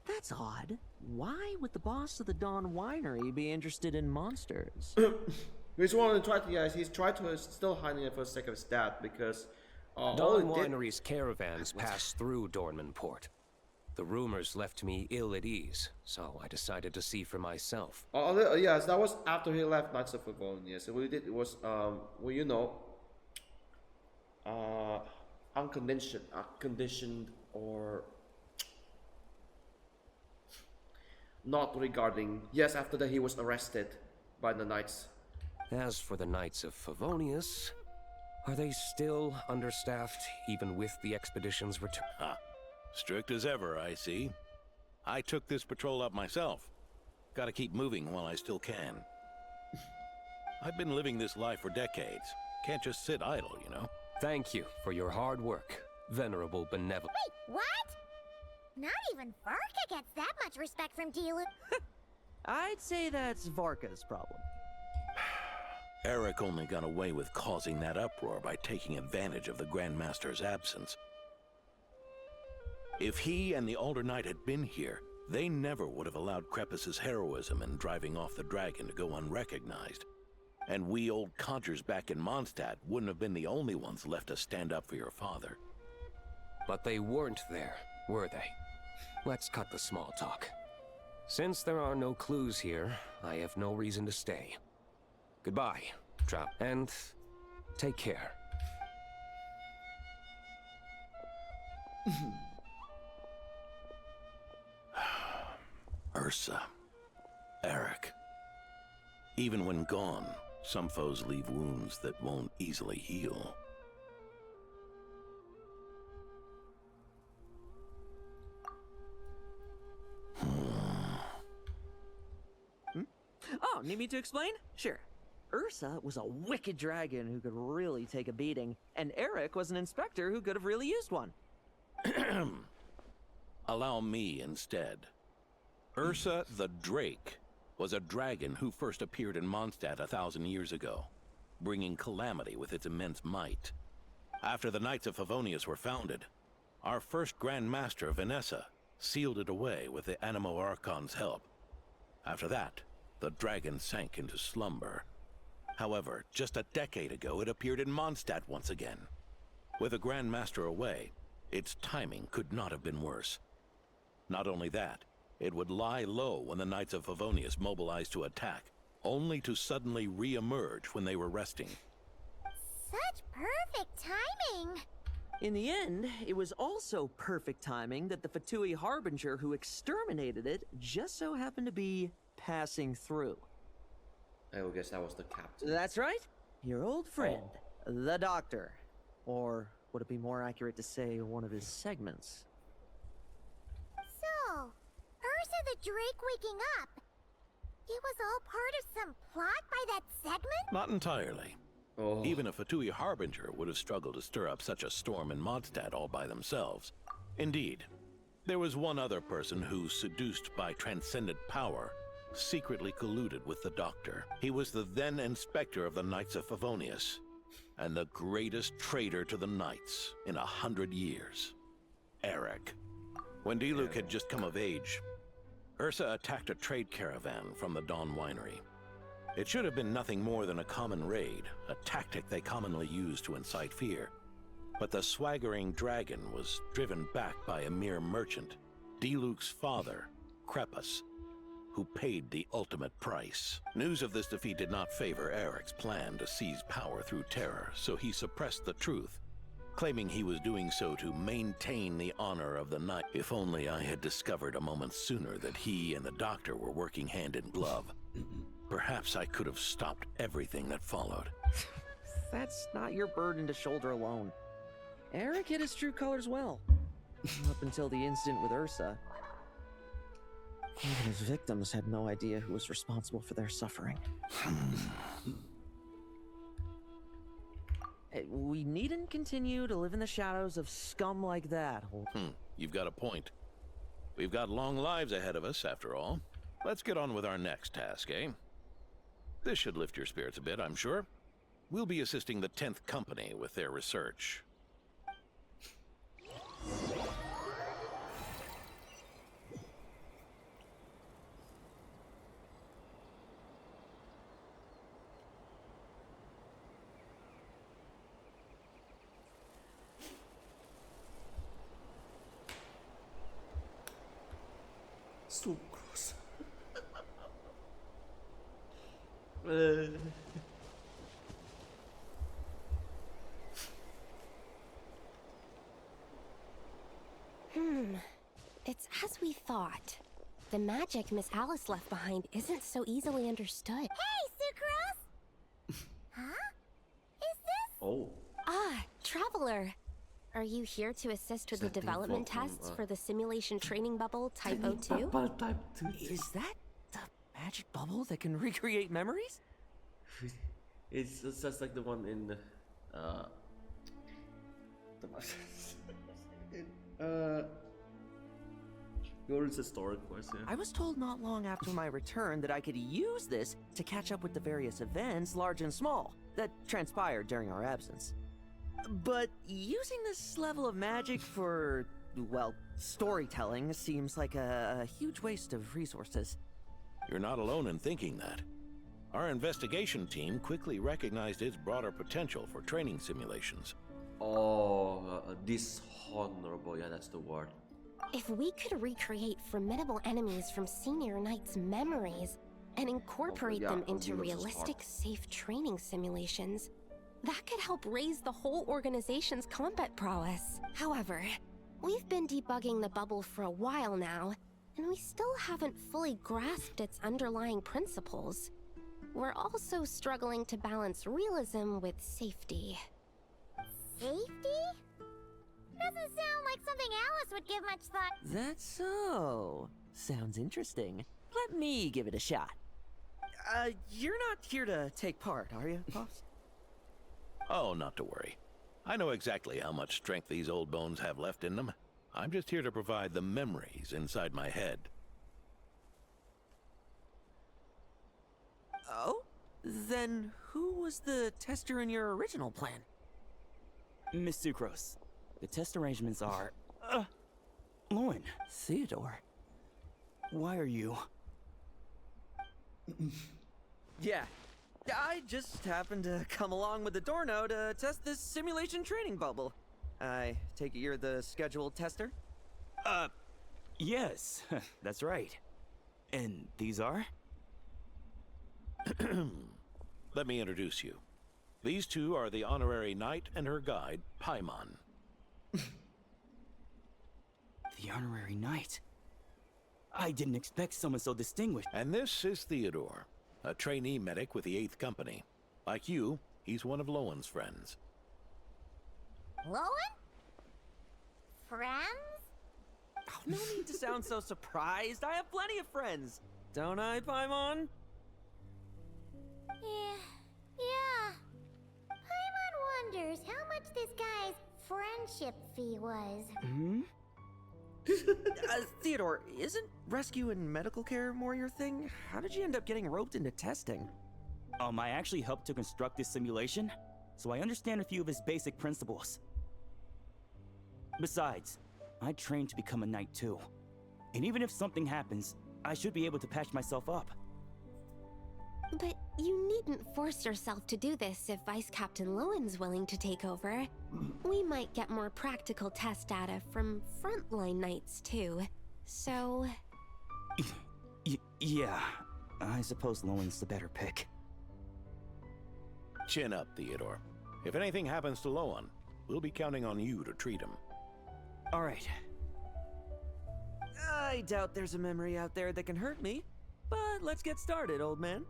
That's odd. Why would the boss of the Dawn Winery be interested in monsters? He's one of the try to, guys. He's tried to still hiding it for the sake of his dad because Dawn Winery's caravans pass through Dornman Port. The rumors left me ill at ease, so I decided to see for myself. Yes, that was after he left Knights of Favonius. So what he did was, well, you know, unconditioned or Not regarding... Yes, after that he was arrested by the knights. As for the Knights of Favonius, are they still understaffed, even with the expedition's return? Strict as ever, I see. I took this patrol up myself. Gotta keep moving while I still can. I've been living this life for decades. Can't just sit idle, you know? Thank you for your hard work, Venerable Benevolent. Wait, what? Not even Varka gets that much respect from Diluc. I'd say that's Varka's problem. Eric only got away with causing that uproar by taking advantage of the Grandmaster's absence. If he and the Alder Knight had been here, they never would have allowed Krepus's heroism in driving off the dragon to go unrecognized. And we old codgers back in Mondstadt wouldn't have been the only ones left to stand up for your father. But they weren't there, were they? Let's cut the small talk. Since there are no clues here, I have no reason to stay. Goodbye, Trap, and take care. Ursa. Eric. Even when gone, some foes leave wounds that won't easily heal. Oh, need me to explain? Sure. Ursa was a wicked dragon who could really take a beating, and Eric was an inspector who could have really used one. Allow me instead. Ursa the Drake was a dragon who first appeared in Mondstadt 1,000 years ago, bringing calamity with its immense might. After the Knights of Favonius were founded, our first Grand Master, Vanessa, sealed it away with the Animo Archon's help. After that, the dragon sank into slumber. However, just a decade ago, it appeared in Mondstadt once again. With the Grand Master away, its timing could not have been worse. Not only that, it would lie low when the Knights of Favonius mobilized to attack, only to suddenly re-emerge when they were resting. Such perfect timing! In the end, it was also perfect timing that the Fatui Harbinger who exterminated it just so happened to be passing through. I would guess that was the captain. That's right. Your old friend, the Doctor. Or would it be more accurate to say one of his segments? So, Ursa the Drake waking up. It was all part of some plot by that segment? Not entirely. Even a Fatui Harbinger would have struggled to stir up such a storm in Mondstadt all by themselves. Indeed, there was one other person who, seduced by transcendent power, secretly colluded with the Doctor. He was the then Inspector of the Knights of Favonius, and the greatest traitor to the Knights in 100 years. Eric. When Diluc had just come of age, Ursa attacked a trade caravan from the Dawn Winery. It should have been nothing more than a common raid, a tactic they commonly use to incite fear. But the swaggering dragon was driven back by a mere merchant, Diluc's father, Krepus, who paid the ultimate price. News of this defeat did not favor Eric's plan to seize power through terror, so he suppressed the truth, claiming he was doing so to maintain the honor of the Knight. If only I had discovered a moment sooner that he and the Doctor were working hand in glove. Perhaps I could have stopped everything that followed. That's not your burden to shoulder alone. Eric hid his true colors well. Up until the incident with Ursa. Even his victims had no idea who was responsible for their suffering. We needn't continue to live in the shadows of scum like that. You've got a point. We've got long lives ahead of us, after all. Let's get on with our next task, eh? This should lift your spirits a bit, I'm sure. We'll be assisting the 10th Company with their research. So gross. It's as we thought. The magic Miss Alice left behind isn't so easily understood. Hey, Sucrose! Huh? Is this? Oh. Ah, Traveler. Are you here to assist with the development tests for the simulation training bubble Type 02? Is that the magic bubble that can recreate memories? It's just like the one in Yours historic question. I was told not long after my return that I could use this to catch up with the various events, large and small, that transpired during our absence. But using this level of magic for, well, storytelling seems like a huge waste of resources. You're not alone in thinking that. Our investigation team quickly recognized its broader potential for training simulations. Oh, dishonorable. Yeah, that's the word. If we could recreate formidable enemies from Senior Knight's memories and incorporate them into realistic, safe training simulations, that could help raise the whole organization's combat prowess. However, we've been debugging the bubble for a while now, and we still haven't fully grasped its underlying principles. We're also struggling to balance realism with safety. Safety? Doesn't sound like something Alice would give much thought. That's so. Sounds interesting. Let me give it a shot. You're not here to take part, are you, boss? Oh, not to worry. I know exactly how much strength these old bones have left in them. I'm just here to provide the memories inside my head. Oh? Then who was the tester in your original plan? Miss Sucrose, the test arrangements are... Lohen. Theodore. Why are you... Yeah. I just happened to come along with the Dorno to test this simulation training bubble. I take it you're the scheduled tester? Yes, that's right. And these are? Let me introduce you. These two are the honorary knight and her guide, Paimon. The honorary knight? I didn't expect someone so distinguished. And this is Theodore, a trainee medic with the 8th Company. Like you, he's one of Lowen's friends. Lohen? Friends? Oh, no need to sound so surprised. I have plenty of friends. Don't I, Paimon? Yeah. Paimon wonders how much this guy's friendship fee was. Hmm? Theodore, isn't rescue and medical care more your thing? How did you end up getting roped into testing? I actually helped to construct this simulation, so I understand a few of his basic principles. Besides, I trained to become a knight too. And even if something happens, I should be able to patch myself up. But you needn't force yourself to do this if Vice Captain Lowen's willing to take over. We might get more practical test data from frontline knights too. So... Yeah, I suppose Lowen's the better pick. Chin up, Theodore. If anything happens to Lowen, we'll be counting on you to treat him. All right. I doubt there's a memory out there that can hurt me. But let's get started, old man.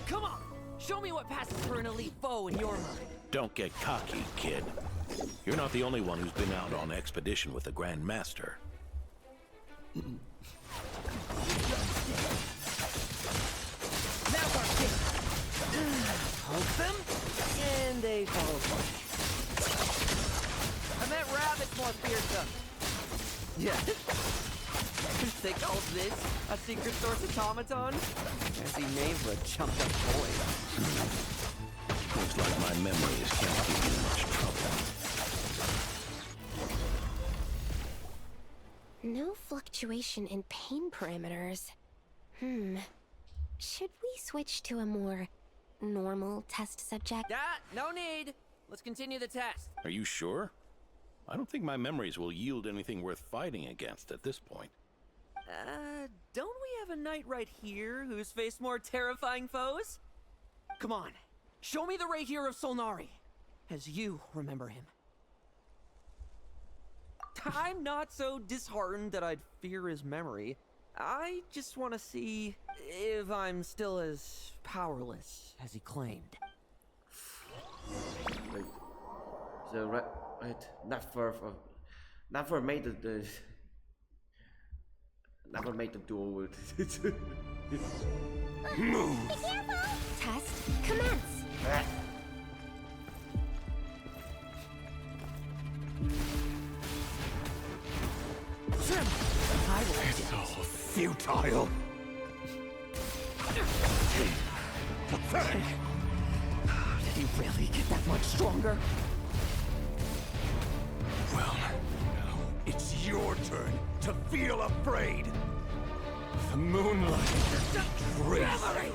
Come on! Show me what passes for an elite foe in your mind. Don't get cocky, kid. You're not the only one who's been out on expedition with the Grand Master. Now's our chance. Poke them, and they fall apart. I meant rabbits more fearsome. Yeah. They call this a secret source automaton? Fancy name for a chumped up boy. Looks like my memories can't give you much trouble. No fluctuation in pain parameters. Should we switch to a more normal test subject? No need. Let's continue the test. Are you sure? I don't think my memories will yield anything worth fighting against at this point. Don't we have a knight right here who's faced more terrifying foes? Come on, show me the Ray here of Solnari, as you remember him. I'm not so disheartened that I'd fear his memory. I just want to see if I'm still as powerless as he claimed. Wait. So wait, never made the never made the duel with it. Move! Be careful! Test commence! It's all futile. Pathetic. Did he really get that much stronger? Well, now it's your turn to feel afraid. The moonlight betrays you.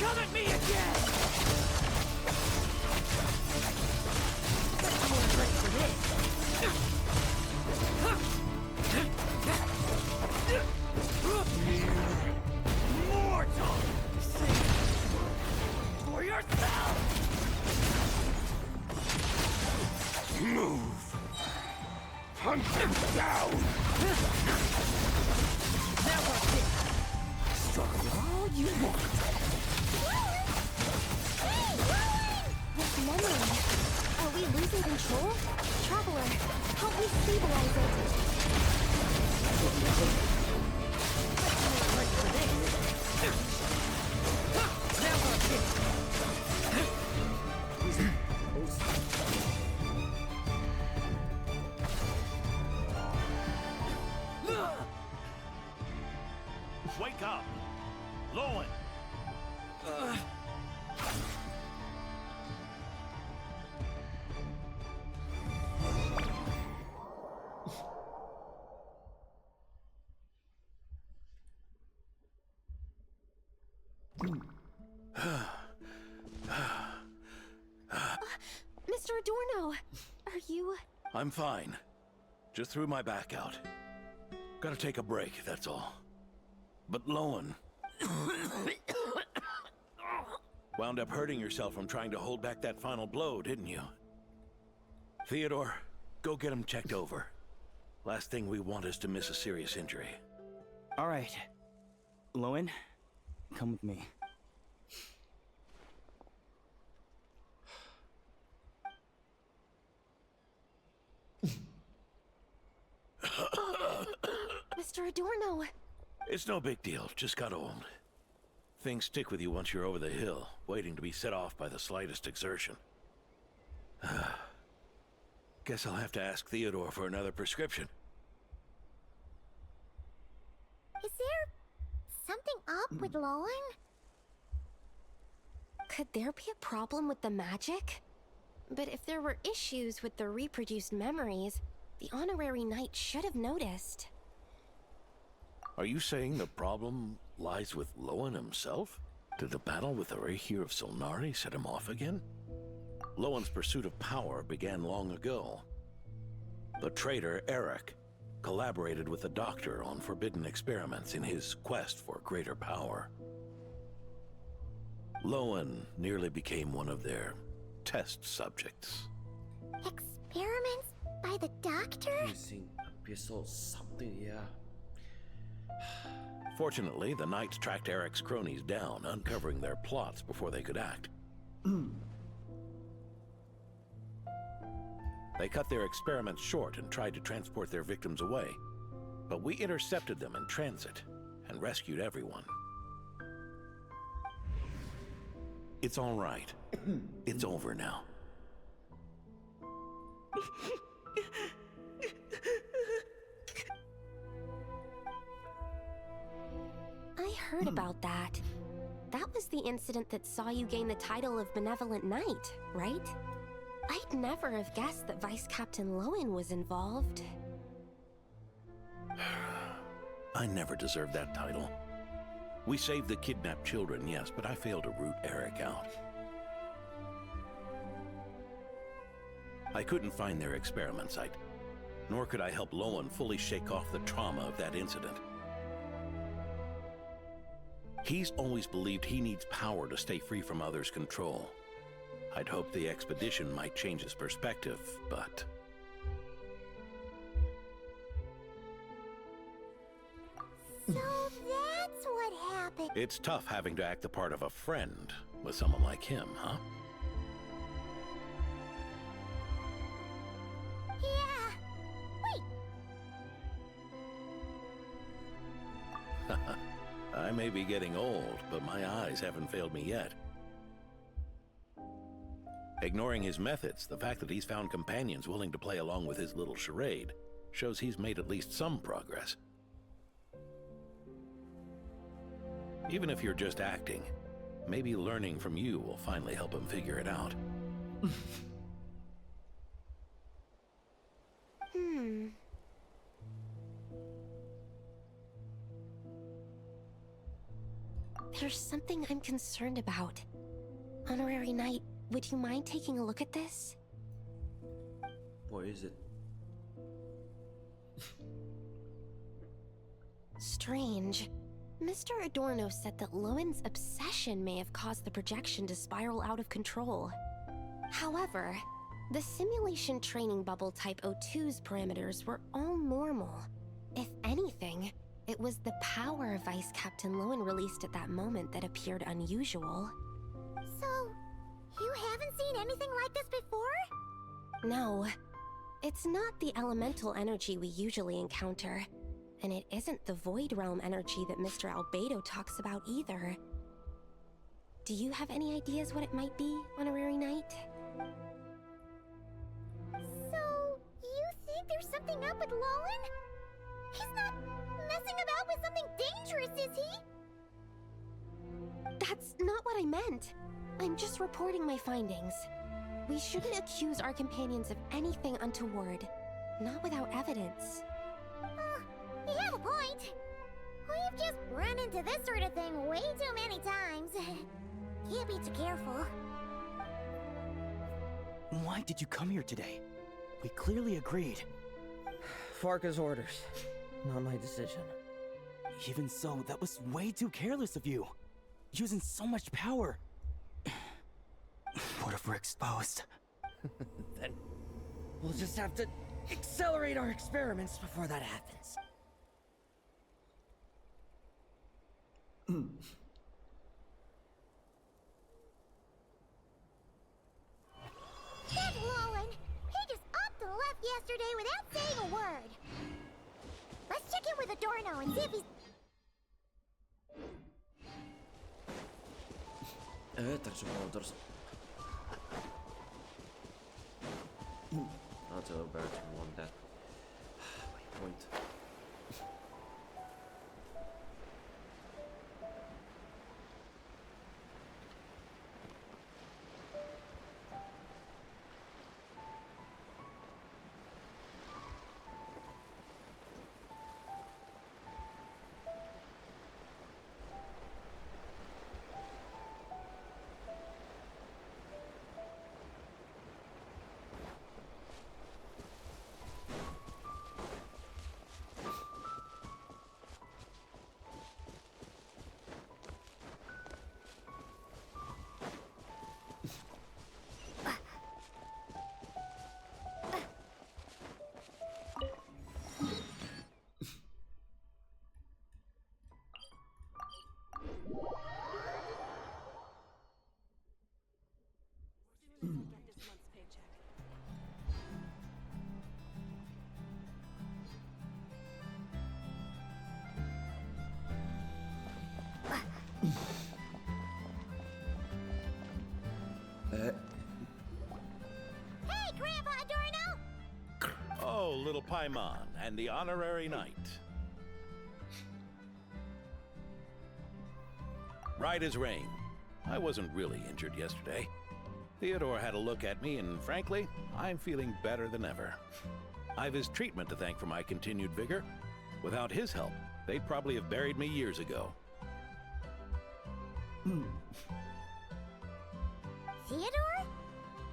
Come at me again! Someone's ready for this. Mortal! For yourself! Move! Hunt them down! Now what's it? Struggle all you want. This memory. Are we losing control? Traveler, help me stabilize it. Now what's it? Wake up! Lohen! Mr. Adorno, are you... I'm fine. Just threw my back out. Gotta take a break, that's all. But Lohen... wound up hurting yourself from trying to hold back that final blow, didn't you? Theodore, go get him checked over. Last thing we want is to miss a serious injury. All right. Lohen, come with me. Mr. Adorno. It's no big deal, just got old. Things stick with you once you're over the hill, waiting to be set off by the slightest exertion. Guess I'll have to ask Theodore for another prescription. Is there something up with Lohen? Could there be a problem with the magic? But if there were issues with the reproduced memories, the honorary knight should have noticed. Are you saying the problem lies with Lohen himself? Did the battle with the Reikir of Solnari set him off again? Lohen's pursuit of power began long ago. The traitor, Eric, collaborated with the Doctor on forbidden experiments in his quest for greater power. Lohen nearly became one of their test subjects. Experiments by the Doctor? Using abyssal something, yeah. Fortunately, the Knights tracked Eric's cronies down, uncovering their plots before they could act. They cut their experiments short and tried to transport their victims away. But we intercepted them in transit and rescued everyone. It's all right. It's over now. I heard about that. That was the incident that saw you gain the title of Benevolent Knight, right? I'd never have guessed that Vice Captain Lohen was involved. I never deserved that title. We saved the kidnapped children, yes, but I failed to root Eric out. I couldn't find their experiment site, nor could I help Lohen fully shake off the trauma of that incident. He's always believed he needs power to stay free from others' control. I'd hoped the expedition might change his perspective, but... So that's what happened. It's tough having to act the part of a friend with someone like him, huh? Yeah. Wait. I may be getting old, but my eyes haven't failed me yet. Ignoring his methods, the fact that he's found companions willing to play along with his little charade shows he's made at least some progress. Even if you're just acting, maybe learning from you will finally help him figure it out. There's something I'm concerned about. Honorary Knight, would you mind taking a look at this? What is it? Strange. Mr. Adorno said that Lowen's obsession may have caused the projection to spiral out of control. However, the simulation training bubble Type 02's parameters were all normal. If anything, it was the power Vice Captain Lohen released at that moment that appeared unusual. So, you haven't seen anything like this before? No. It's not the elemental energy we usually encounter. And it isn't the Void Realm energy that Mr. Albedo talks about either. Do you have any ideas what it might be, Honorary Knight? So, you think there's something up with Lohen? He's not messing about with something dangerous, is he? That's not what I meant. I'm just reporting my findings. We shouldn't accuse our companions of anything untoward. Not without evidence. You have a point. We've just run into this sort of thing way too many times. Can't be too careful. Why did you come here today? We clearly agreed. Farka's orders, not my decision. Even so, that was way too careless of you. Using so much power. What if we're exposed? Then we'll just have to accelerate our experiments before that happens. That Lohen! He just upped and left yesterday without saying a word. Let's check in with Adorno and see if he's... Evet, Archon orders. Not a bird want that. My point. Hey, Grandpa Adorno! Oh, little Paimon and the Honorary Knight. Right as rain. I wasn't really injured yesterday. Theodore had a look at me, and frankly, I'm feeling better than ever. I've his treatment to thank for my continued vigor. Without his help, they'd probably have buried me years ago. Theodore?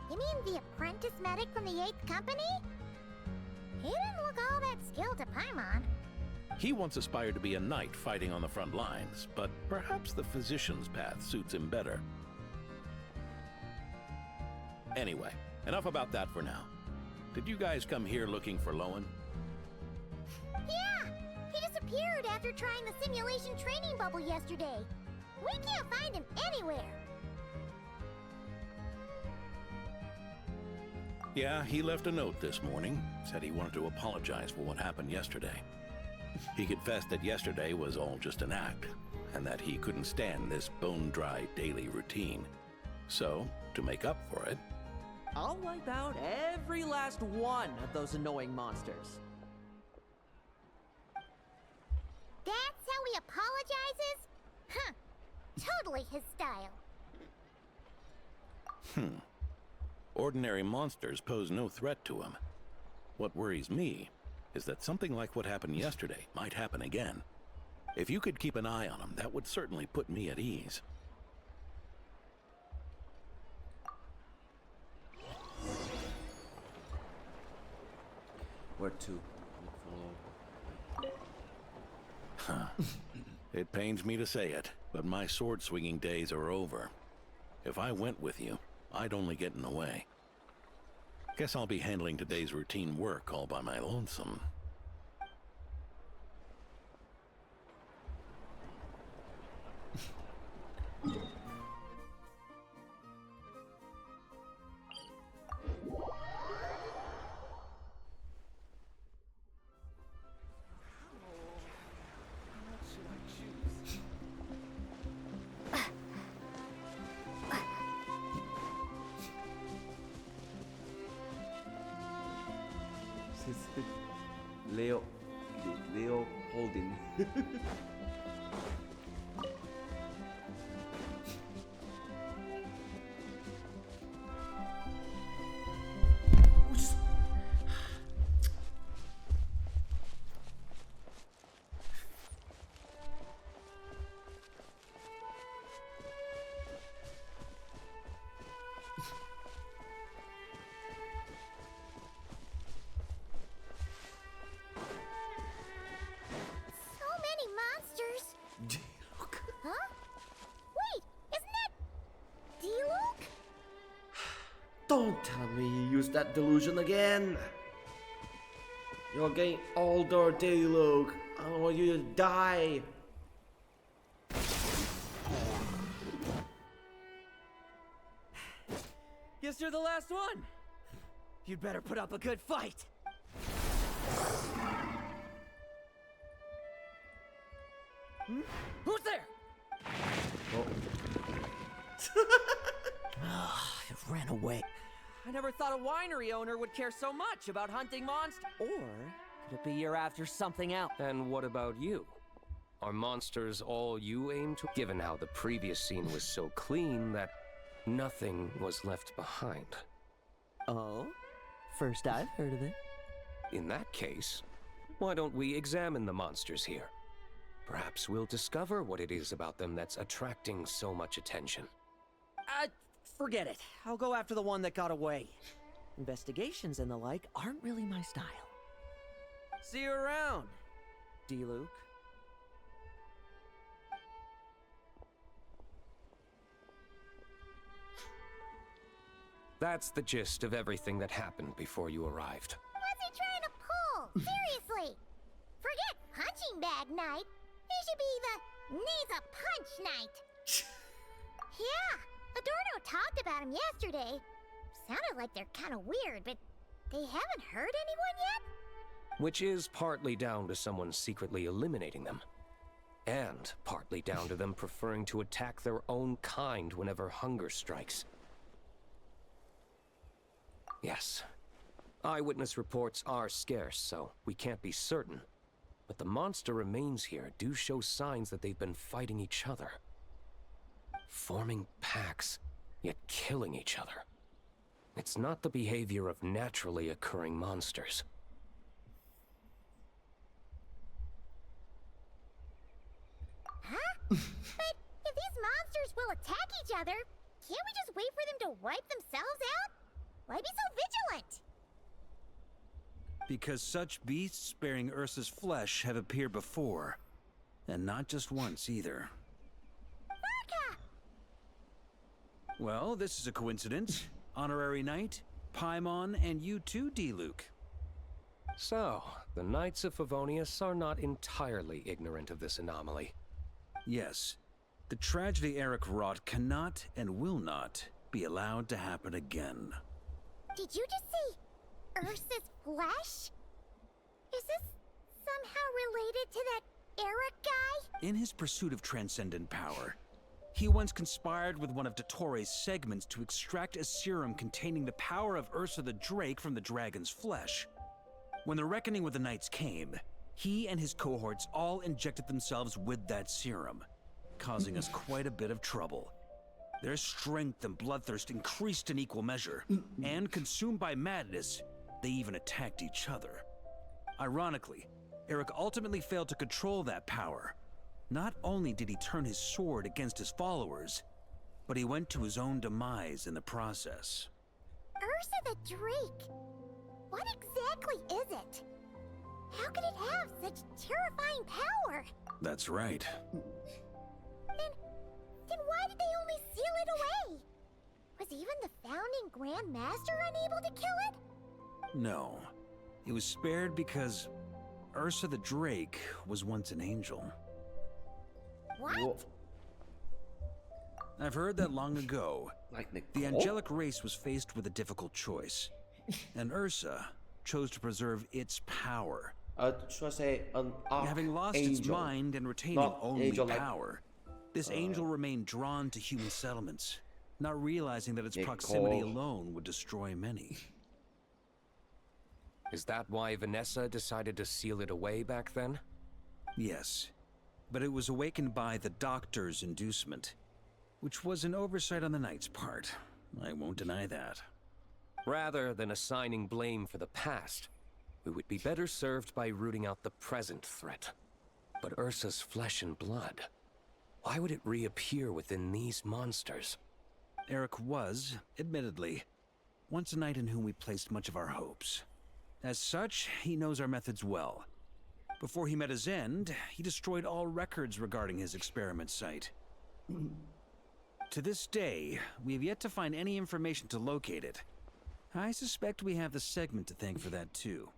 You mean the apprentice medic from the 8th Company? He didn't look all that skilled to Paimon. He once aspired to be a knight fighting on the front lines, but perhaps the physician's path suits him better. Anyway, enough about that for now. Did you guys come here looking for Lohen? Yeah! He disappeared after trying the simulation training bubble yesterday. We can't find him anywhere. Yeah, he left a note this morning. Said he wanted to apologize for what happened yesterday. He confessed that yesterday was all just an act, and that he couldn't stand this bone-dry daily routine. So, to make up for it... I'll wipe out every last one of those annoying monsters. That's how he apologizes? Huh. Totally his style. Ordinary monsters pose no threat to him. What worries me is that something like what happened yesterday might happen again. If you could keep an eye on him, that would certainly put me at ease. Where to? Huh. It pains me to say it, but my sword-swinging days are over. If I went with you, I'd only get in the way. Guess I'll be handling today's routine work all by my lonesome. Leo Holding. Don't tell me you used that delusion again. You're getting older, Diluc. I want you to die. Guess you're the last one. You'd better put up a good fight. Who's there? It ran away. I never thought a winery owner would care so much about hunting monsters. Or could it be you're after something else? And what about you? Are monsters all you aim to? Given how the previous scene was so clean that nothing was left behind. Oh? First I've heard of it. In that case, why don't we examine the monsters here? Perhaps we'll discover what it is about them that's attracting so much attention. Forget it. I'll go after the one that got away. Investigations and the like aren't really my style. See you around, Diluc. That's the gist of everything that happened before you arrived. What's he trying to pull? Seriously! Forget punching bag night. He should be the needs a punch night. Yeah, Adorno talked about him yesterday. Sounded like they're kind of weird, but they haven't hurt anyone yet? Which is partly down to someone secretly eliminating them. And partly down to them preferring to attack their own kind whenever hunger strikes. Yes. Eyewitness reports are scarce, so we can't be certain. But the monster remains here do show signs that they've been fighting each other. Forming packs, yet killing each other. It's not the behavior of naturally occurring monsters. Huh? But if these monsters will each other, can't we just wait for them to wipe themselves out? Why be so vigilant? Because such beasts bearing Ursa's flesh have appeared before. And not just once, either. Varka! Well, this is a coincidence. Honorary Knight, Paimon, and you too, D-Luke. So, the Knights of Favonius are not entirely ignorant of this anomaly. Yes. The tragedy Eric wrought cannot and will not be allowed to happen again. Did you just say Ursa's flesh? Is this somehow related to that Eric guy? In his pursuit of transcendent power, he once conspired with one of Dottoro's segments to extract a serum containing the power of Ursa the Drake from the dragon's flesh. When the reckoning with the Knights came, he and his cohorts all injected themselves with that serum, causing us quite a bit of trouble. Their strength and bloodthirst increased in equal measure, and consumed by madness, they even attacked each other. Ironically, Eric ultimately failed to control that power. Not only did he turn his sword against his followers, but he went to his own demise in the process. Ursa the Drake? What exactly is it? How could it have such terrifying power? That's right. Then why did they only seal it away? Was even the founding Grand Master unable to kill it? No. It was spared because Ursa the Drake was once an angel. What? Whoa. I've heard that long ago, Like the Nicole? angelic race was faced with a difficult choice, and Ursa chose to preserve its power. Should I say an Having lost its archangel, mind and retaining not only angel like power, this angel remained drawn to human settlements, not realizing that its proximity alone would destroy many. Is that why Vanessa decided to seal it away back then? Yes, but it was awakened by the Doctor's inducement, which was an oversight on the Knight's part. I won't deny that. Rather than assigning blame for the past, we would be better served by rooting out the present threat. But Ursa's flesh and blood, why would it reappear within these monsters? Eric was, admittedly, once a knight in whom we placed much of our hopes. As such, he knows our methods well. Before he met his end, he destroyed all records regarding his experiment site. To this day, we have yet to find any information to locate it. I suspect we have the segment to thank for that too.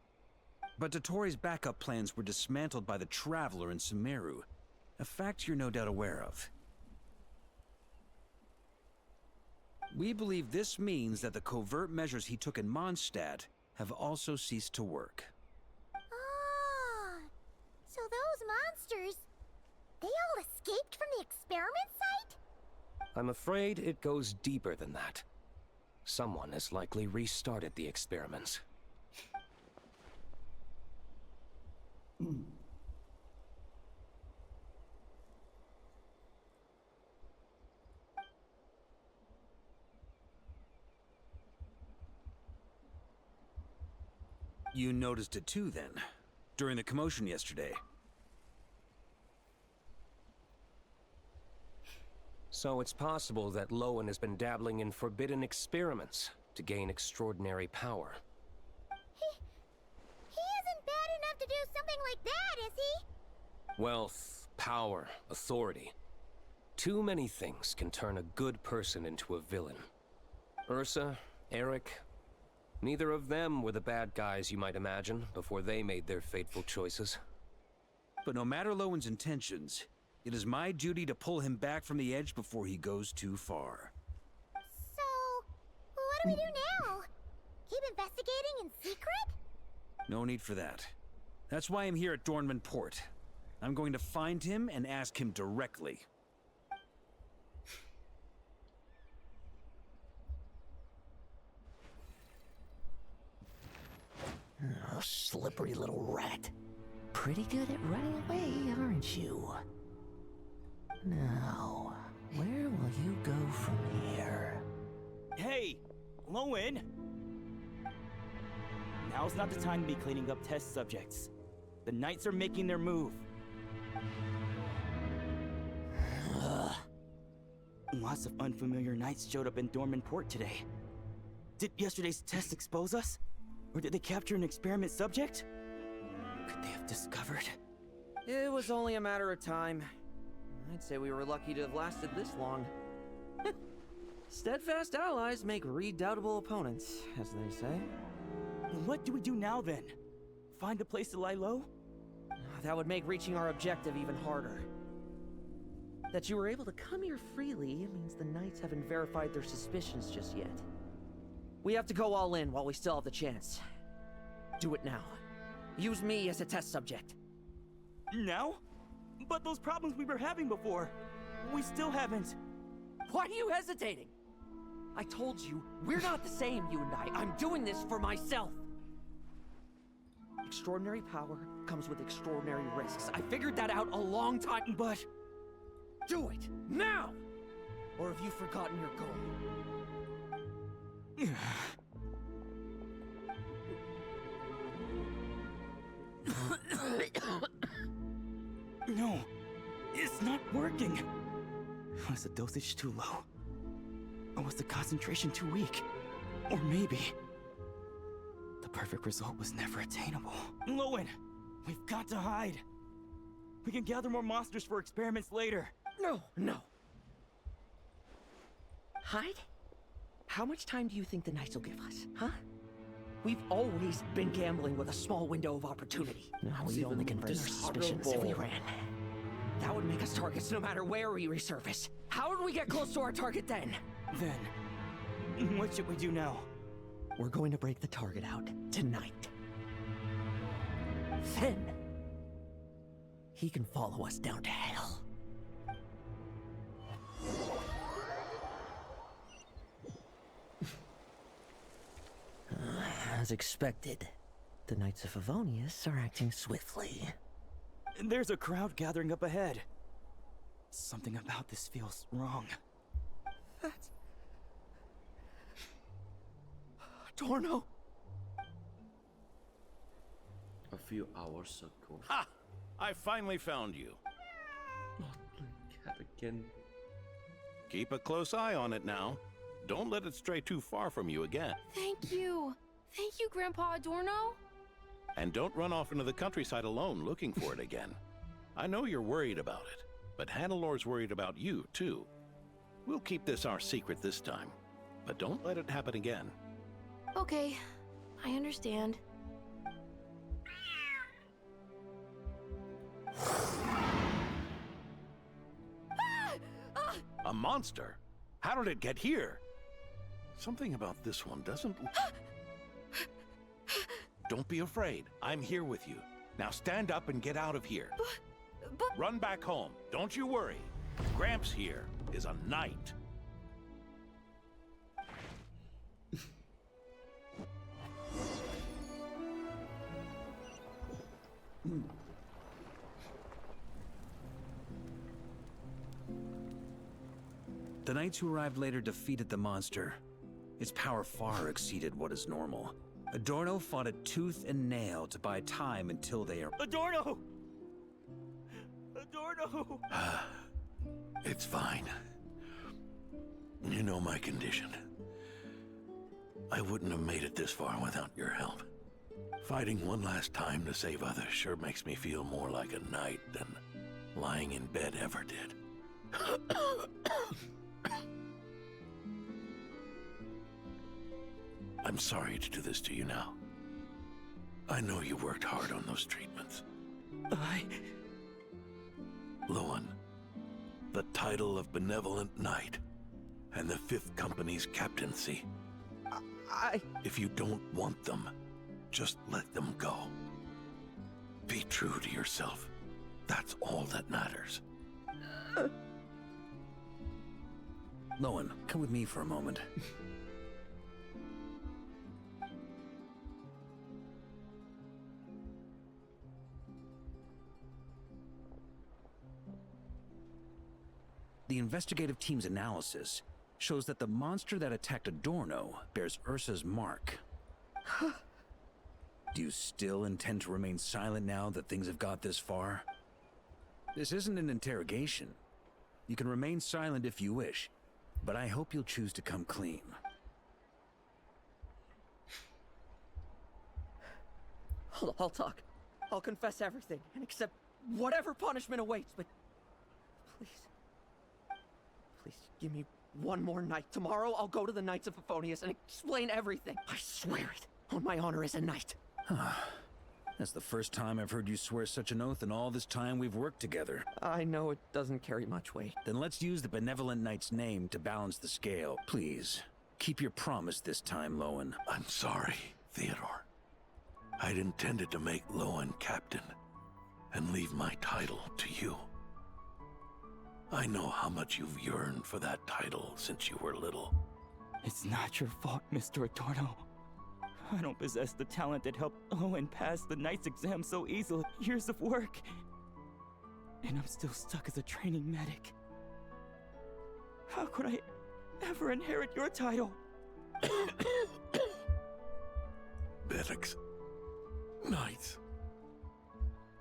But Dottoro's backup plans were dismantled by the Traveler in Sumeru, a fact you're no doubt aware of. We believe this means that the covert measures he took in Mondstadt have also ceased to work. Ah, so those monsters, they all escaped from the experiment site? I'm afraid it goes deeper than that. Someone has likely restarted the experiments. You noticed it too, then, during the commotion yesterday. So it's possible that Lohen has been dabbling in forbidden experiments to gain extraordinary power. He isn't bad enough to do something like that, is he? Wealth, power, authority. Too many things can turn a good person into a villain. Ursa, Eric, neither of them were the bad guys you might imagine before they made their fateful choices. But no matter Lowen's intentions, it is my duty to pull him back from the edge before he goes too far. So, what do we do now? Keep investigating in secret? No need for that. That's why I'm here at Dornman Port. I'm going to find him and ask him directly. Oh, slippery little rat. Pretty good at running away, aren't you? Now, where will you go from here? Hey, Lohen! Now's not the time to be cleaning up test subjects. The Knights are making their move. Lots of unfamiliar knights showed up in Dorman Port today. Did yesterday's test expose us? Or did they capture an experiment subject? Could they have discovered? It was only a matter of time. I'd say we were lucky to have lasted this long. Steadfast allies make redoubtable opponents, as they say. What do we do now then? Find a place to lie low? That would make reaching our objective even harder. That you were able to come here freely means the Knights haven't verified their suspicions just yet. We have to go all in while we still have the chance. Do it now. Use me as a test subject. Now? But those problems we were having before, we still haven't. Why are you hesitating? I told you, we're not the same, you and I. I'm doing this for myself. Extraordinary power comes with extraordinary risks. I figured that out a long time, but... do it, now! Or have you forgotten your goal? No, it's not working. Was the dosage too low? Or was the concentration too weak? Or maybe the perfect result was never attainable. Lohen, we've got to hide. We can gather more monsters for experiments later. No. Hide? How much time do you think the Knights will give us, huh? We've always been gambling with a small window of opportunity. No, we'd only convert our suspicions if we ran. That would make us targets no matter where we resurface. How would we get close to our target then? Then, what should we do now? We're going to break the target out tonight. Then, he can follow us down to hell. As expected, the Knights of Favonius are acting swiftly. There's a crowd gathering up ahead. Something about this feels wrong. That's... Adorno! A few hours ago. Ha! I finally found you. Not cat again. Keep a close eye on it now. Don't let it stray too far from you again. Thank you. Thank you, Grandpa Adorno. And don't run off into the countryside alone looking for it again. I know you're worried about it, but Hannelor's worried about you, too. We'll keep this our secret this time, but don't let it happen again. Okay, I understand. A monster? How did it get here? Something about this one doesn't... Don't be afraid. I'm here with you. Now stand up and get out of here. But... Run back home. Don't you worry. Gramps here is a knight. The knights who arrived later defeated the monster. Its power far exceeded what is normal. Adorno fought it tooth and nail to buy time until they are— Adorno! Adorno! It's fine. You know my condition. I wouldn't have made it this far without your help. Fighting one last time to save others sure makes me feel more like a knight than lying in bed ever did. I'm sorry to do this to you now. I know you worked hard on those treatments. Lohen, the title of Benevolent Knight and the 5th Company's captaincy. If you don't want them, just let them go. Be true to yourself. That's all that matters. Lohen, come with me for a moment. The investigative team's analysis shows that the monster that attacked Adorno bears Ursa's mark. Do you still intend to remain silent now that things have got this far? This isn't an interrogation. You can remain silent if you wish, but I hope you'll choose to come clean. I'll talk. I'll confess everything and accept whatever punishment awaits, but please, please give me one more night. Tomorrow I'll go to the Knights of Favonius and explain everything. I swear it, on my honor as a knight. That's the first time I've heard you swear such an oath in all this time we've worked together. I know it doesn't carry much weight. Then let's use the Benevolent Knight's name to balance the scale. Please, keep your promise this time, Lohen. I'm sorry, Theodore. I'd intended to make Lohen captain and leave my title to you. I know how much you've yearned for that title since you were little. It's not your fault, Mr. Adorno. I don't possess the talent that helped Lohen pass the Knight's exam so easily. Years of work. And I'm still stuck as a training medic. How could I ever inherit your title? Medics. Knights.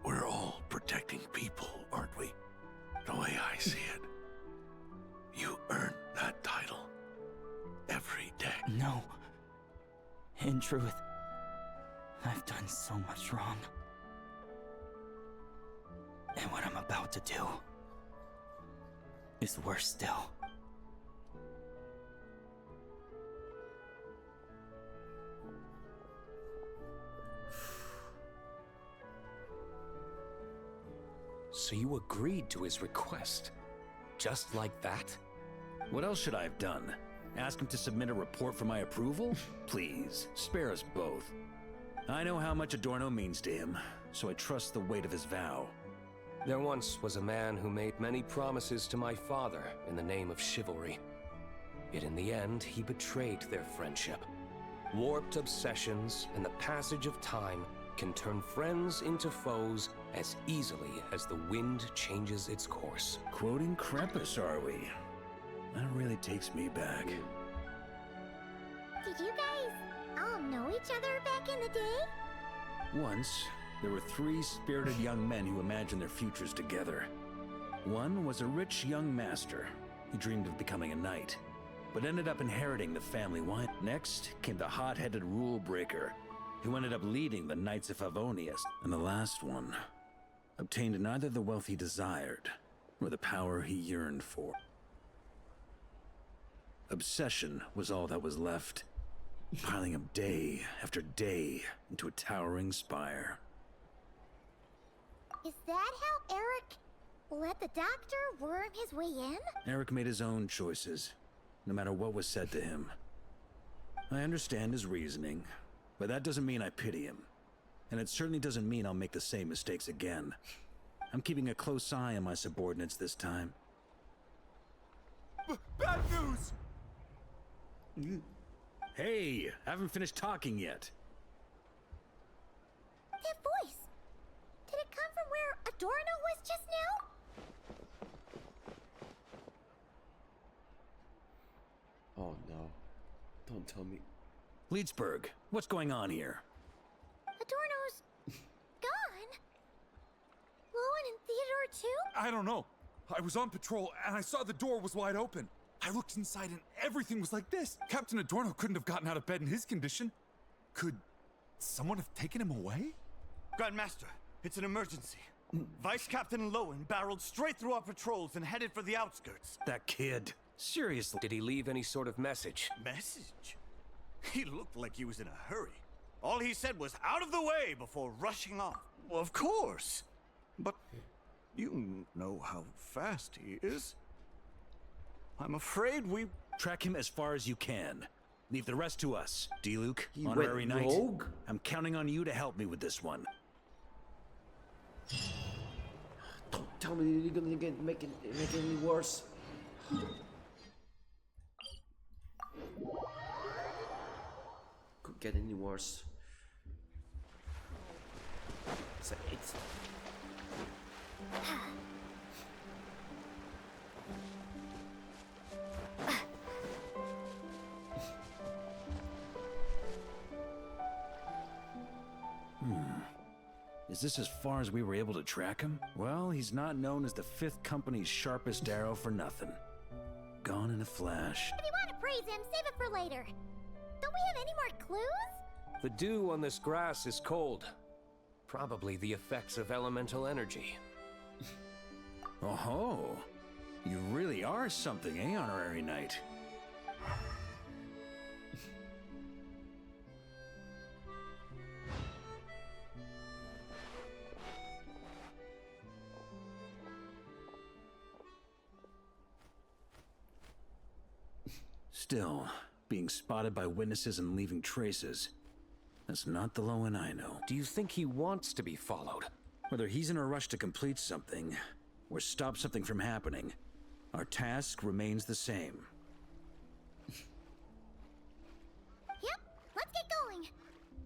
We're all protecting people, aren't we? The way I see it. You earned that title. Every day. No. In truth, I've done so much wrong. And what I'm about to do is worse still. So you agreed to his request? Just like that? What else should I have done? Ask him to submit a report for my approval? Please, spare us both. I know how much Adorno means to him, so I trust the weight of his vow. There once was a man who made many promises to my father in the name of chivalry. Yet in the end, he betrayed their friendship. Warped obsessions and the passage of time can turn friends into foes as easily as the wind changes its course. Quoting Krampus, are we? That really takes me back. Did you guys all know each other back in the day? Once, there were 3 spirited young men who imagined their futures together. One was a rich young master. He dreamed of becoming a knight, but ended up inheriting the family wine. Next came the hot-headed rule breaker, who ended up leading the Knights of Favonius. And the last one obtained neither the wealth he desired, nor the power he yearned for. Obsession was all that was left, piling up day after day into a towering spire. Is that how Eric let the doctor worm his way in? Eric made his own choices, no matter what was said to him. I understand his reasoning, but that doesn't mean I pity him. And it certainly doesn't mean I'll make the same mistakes again. I'm keeping a close eye on my subordinates this time. Bad news! Hey, haven't finished talking yet. That voice! Did it come from where Adorno was just now? Oh no. Don't tell me. Leedsburg, what's going on here? Adorno's gone? Lohen and Theodore too? I don't know. I was on patrol and I saw the door was wide open. I looked inside and everything was like this. Captain Adorno couldn't have gotten out of bed in his condition. Could someone have taken him away? Grandmaster, it's an emergency. Vice Captain Lohen barreled straight through our patrols and headed for the outskirts. That kid. Seriously. Did he leave any sort of message? Message? He looked like he was in a hurry. All he said was out of the way before rushing off. Well, of course. But you know how fast he is. I'm afraid we... Track him as far as you can. Leave the rest to us. D-Luke, He honorary went knight. rogue? I'm counting on you to help me with this one. Don't tell me you're gonna make it any worse. Could get any worse. It's Is this as far as we were able to track him? Well, he's not known as the 5th Company's sharpest arrow for nothing. Gone in a flash. If you want to praise him, save it for later. Don't we have any more clues? The dew on this grass is cold. Probably the effects of elemental energy. Oh-ho! You really are something, eh, Honorary Knight? Still, being spotted by witnesses and leaving traces. That's not the Lohen I know. Do you think he wants to be followed? Whether he's in a rush to complete something, or stop something from happening, our task remains the same. Yep, let's get going.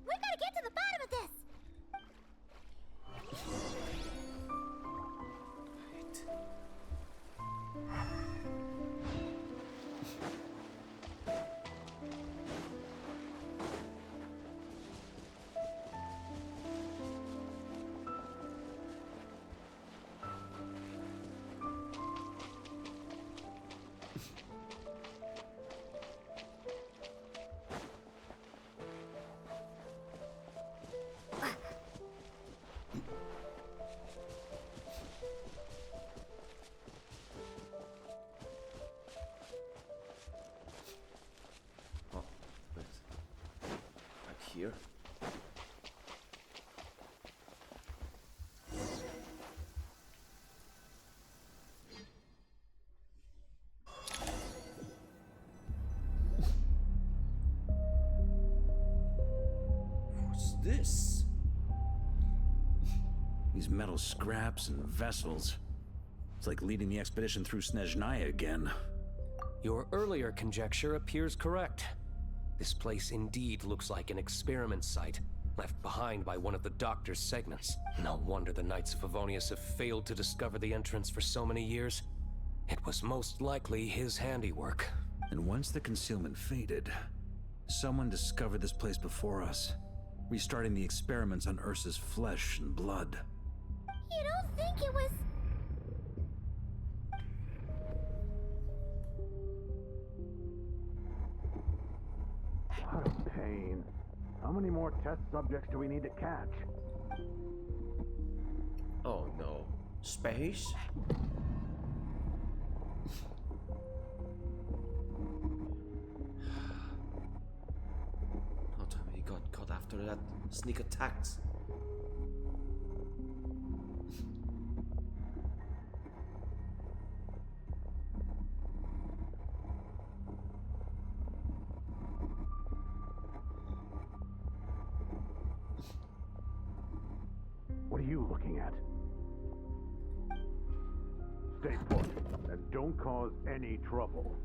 We've got to get to the bottom of this. Here. What's this? These metal scraps and vessels. It's like leading the expedition through Snezhnaya again. Your earlier conjecture appears correct. This place indeed looks like an experiment site, left behind by one of the Doctor's segments. No wonder the Knights of Favonius have failed to discover the entrance for so many years. It was most likely his handiwork. And once the concealment faded, someone discovered this place before us, restarting the experiments on Ursa's flesh and blood. You don't think it was... What a pain. How many more test subjects do we need to catch? Oh no. Space? How time he got caught after that sneak attacks. What are you looking at? Stay put, and don't cause any trouble.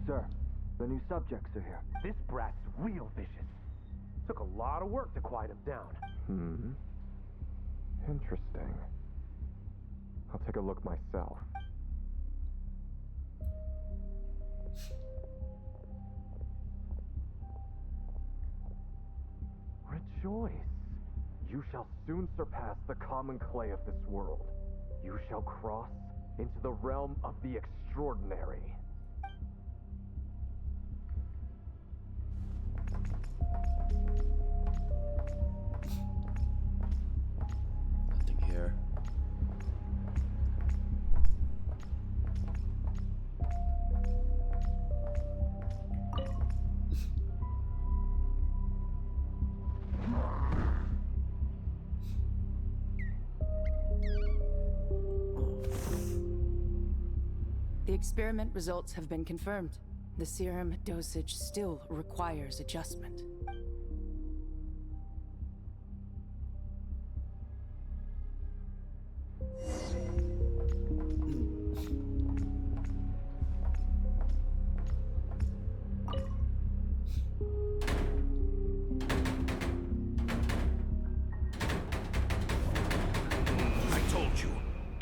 Sir, the new subjects are here. This brat's real vicious. Took a lot of work to quiet him down. Interesting. I'll take a look myself. Rejoice. You shall soon surpass the common clay of this world. You shall cross into the realm of the extraordinary. Nothing here. The experiment results have been confirmed. The serum dosage still requires adjustment.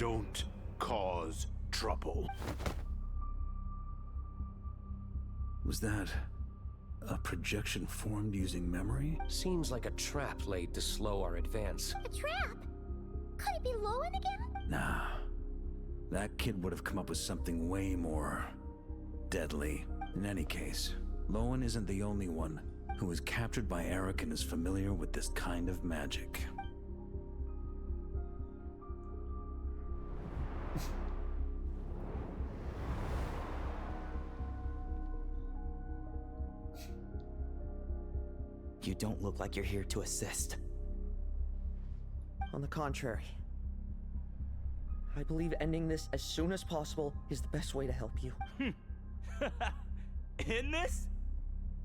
Don't cause trouble. Was that a projection formed using memory? Seems like a trap laid to slow our advance. A trap? Could it be Lohen again? Nah. That kid would have come up with something way more deadly. In any case, Lohen isn't the only one who was captured by Eric and is familiar with this kind of magic. You don't look like you're here to assist. On the contrary, I believe ending this as soon as possible is the best way to help you. In this?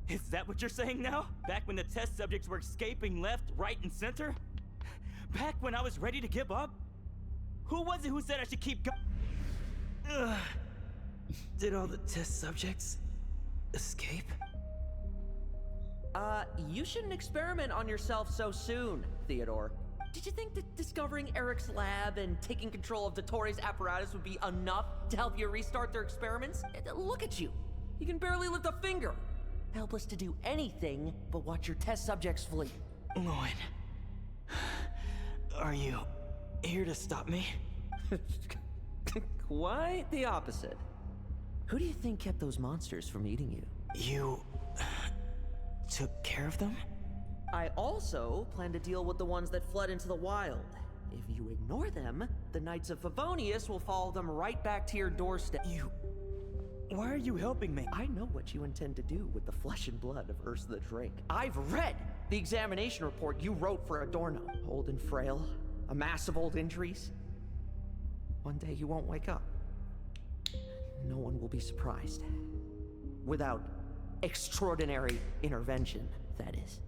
Is that what you're saying now? Back when the test subjects were escaping left, right, and center? Back when I was ready to give up? Who was it who said I should keep going? Did all the test subjects escape? You shouldn't experiment on yourself so soon, Theodore. Did you think that discovering Eric's lab and taking control of Dottores' apparatus would be enough to help you restart their experiments? Look at you. You can barely lift a finger. Helpless to do anything but watch your test subjects flee. Lohen, are you here to stop me? Quite the opposite. Who do you think kept those monsters from eating you? You took care of them? I also plan to deal with the ones that fled into the wild. If you ignore them, the Knights of Favonius will follow them right back to your doorstep. Why are you helping me? I know what you intend to do with the flesh and blood of Ursa the Drake. I've read the examination report you wrote for Adorno. Old and frail, a mass of old injuries. One day you won't wake up. No one will be surprised. Without extraordinary intervention, that is.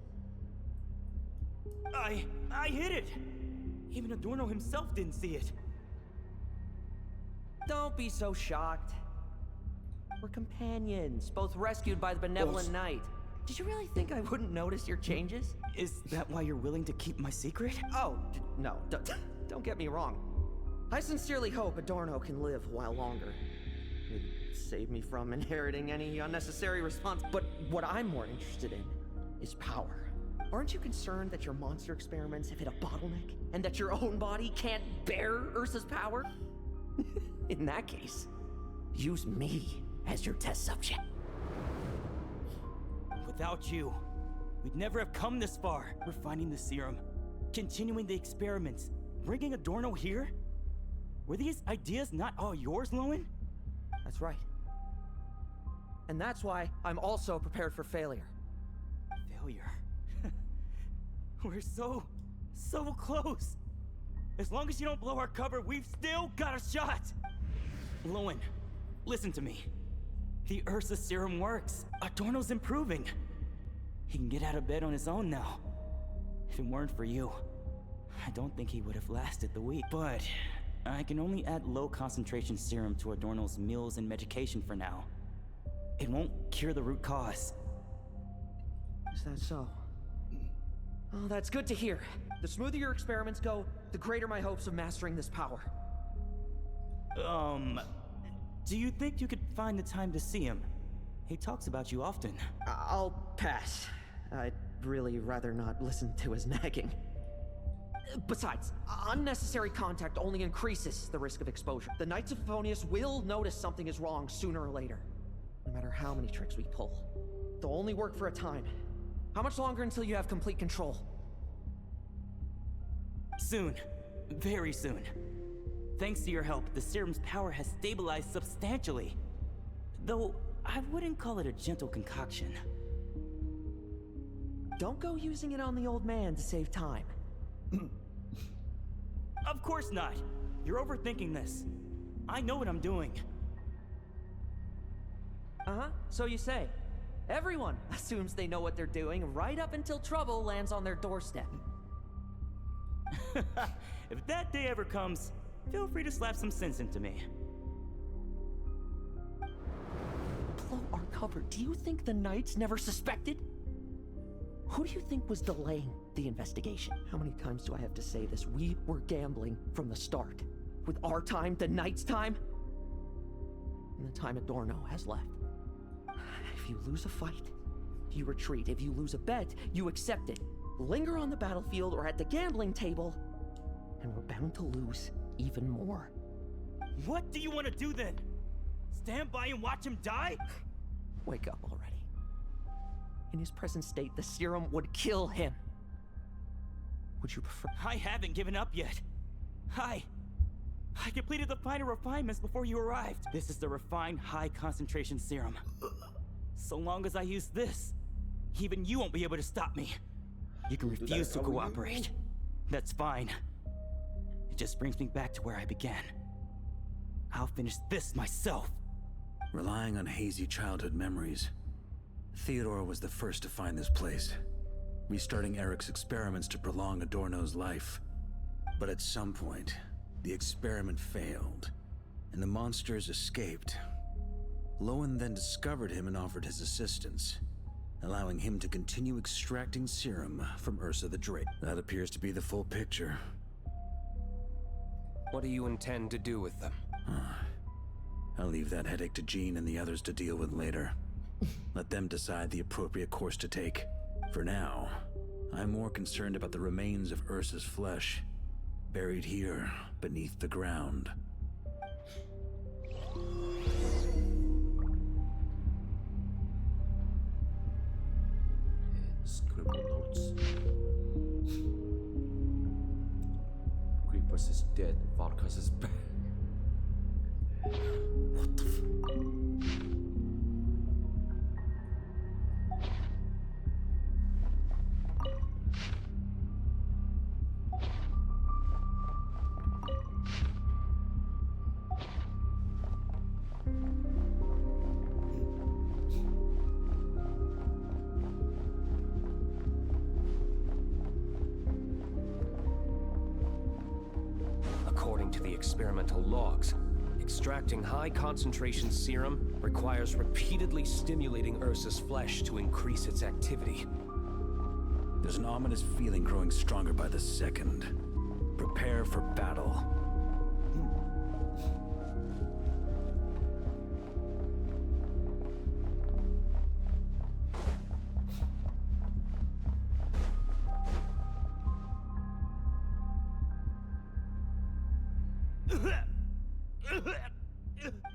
I hit it! Even Adorno himself didn't see it. Don't be so shocked. We're companions, both rescued by the Benevolent Knight. Did you really think I wouldn't notice your changes? Is that why you're willing to keep my secret? Oh, no, don't get me wrong. I sincerely hope Adorno can live a while longer. It'd save me from inheriting any unnecessary response. But what I'm more interested in is power. Aren't you concerned that your monster experiments have hit a bottleneck? And that your own body can't bear Ursa's power? In that case, use me as your test subject. Without you, we'd never have come this far. Refining the serum, continuing the experiments, bringing Adorno here? Were these ideas not all yours, Lohen? That's right. And that's why I'm also prepared for failure. Failure? We're so close. As long as you don't blow our cover, we've still got a shot. Lohen, listen to me. The Ursa serum works. Adorno's improving. He can get out of bed on his own now. If it weren't for you, I don't think he would have lasted the week. But I can only add low concentration serum to Adorno's meals and medication for now. It won't cure the root cause. Is that so? Oh, that's good to hear. The smoother your experiments go, the greater my hopes of mastering this power. Do you think you could find the time to see him? He talks about you often. I'll pass. I'd really rather not listen to his nagging. Besides, unnecessary contact only increases the risk of exposure. The Knights of Favonius will notice something is wrong sooner or later, no matter how many tricks we pull. They'll only work for a time. How much longer until you have complete control? Soon. Very soon. Thanks to your help, the serum's power has stabilized substantially. Though, I wouldn't call it a gentle concoction. Don't go using it on the old man to save time. Of course not. You're overthinking this. I know what I'm doing. Uh-huh, so you say. Everyone assumes they know what they're doing right up until trouble lands on their doorstep. If that day ever comes, feel free to slap some sense into me. Blow our cover. Do you think the Knights never suspected? Who do you think was delaying the investigation? How many times do I have to say this? We were gambling from the start. with our time, the Knight's time? And the time Adorno has left. If you lose a fight, you retreat. If you lose a bet, you accept it. Linger on the battlefield or at the gambling table, and we're bound to lose even more. What do you want to do then? Stand by and watch him die? Wake up already. In his present state, the serum would kill him. Would you prefer— I haven't given up yet. I completed the final refinements before you arrived. This is the refined high-concentration serum. So long as I use this, even you won't be able to stop me. You can refuse to cooperate. That's fine. It just brings me back to where I began. I'll finish this myself. Relying on hazy childhood memories, Theodore was the first to find this place, restarting Eric's experiments to prolong Adorno's life. But at some point, the experiment failed, and the monsters escaped. Lohen then discovered him and offered his assistance, allowing him to continue extracting serum from Ursa the Drake. That appears to be the full picture. What do you intend to do with them? I'll leave that headache to Jean and the others to deal with later. Let them decide the appropriate course to take. For now, I'm more concerned about the remains of Ursa's flesh, buried here beneath the ground. Scribble notes. Creepers is dead. Varkas is back. What the According to the experimental logs, extracting high-concentration serum requires repeatedly stimulating Ursa's flesh to increase its activity. There's an ominous feeling growing stronger by the second. Prepare for battle.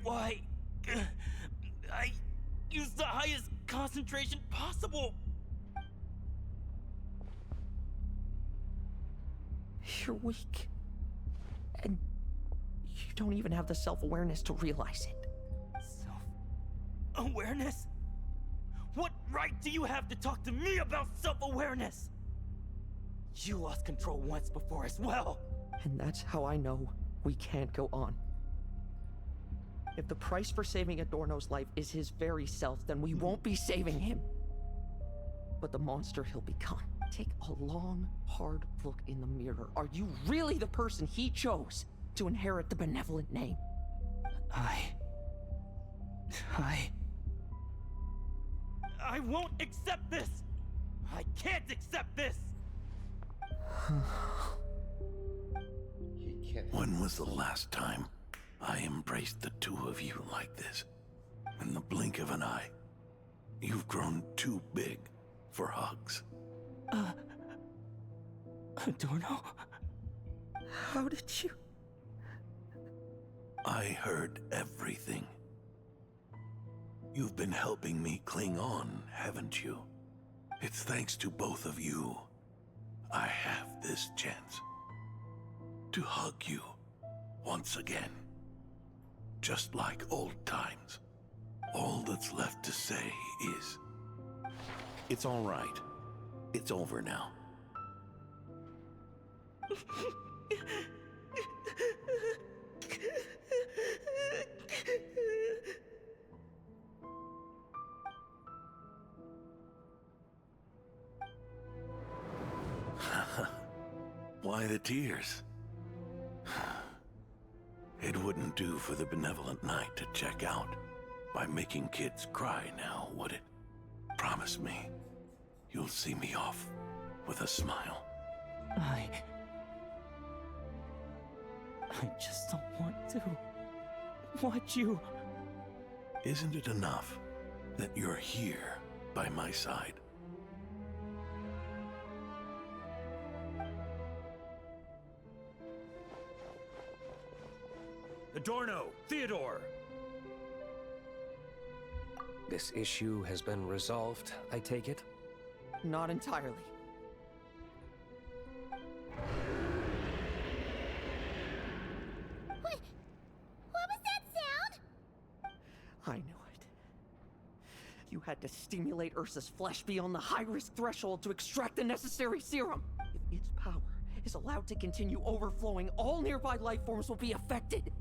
Why? I used the highest concentration possible. You're weak. And you don't even have the self-awareness to realize it. Self-awareness? What right do you have to talk to me about self-awareness? You lost control once before as well. And that's how I know we can't go on. If the price for saving Adorno's life is his very self, then we won't be saving him, but the monster he'll become. Take a long, hard look in the mirror. Are you really the person he chose to inherit the benevolent name? I won't accept this! I can't accept this! When was the last time I embraced the two of you like this? In the blink of an eye. You've grown too big for hugs. Adorno? How did you? I heard everything. You've been helping me cling on, haven't you? It's thanks to both of you I have this chance to hug you once again. Just like old times. All that's left to say is, it's all right. It's over now. Why the tears? It wouldn't do for the Benevolent Knight to check out by making kids cry now, would it? Promise me you'll see me off I just don't want to. Watch you. Isn't it enough that you're here by my side? Adorno! Theodore! This issue has been resolved, I take it? Not entirely. What was that sound? I knew it. You had to stimulate Ursa's flesh beyond the high-risk threshold to extract the necessary serum. If its power is allowed to continue overflowing, all nearby life forms will be affected.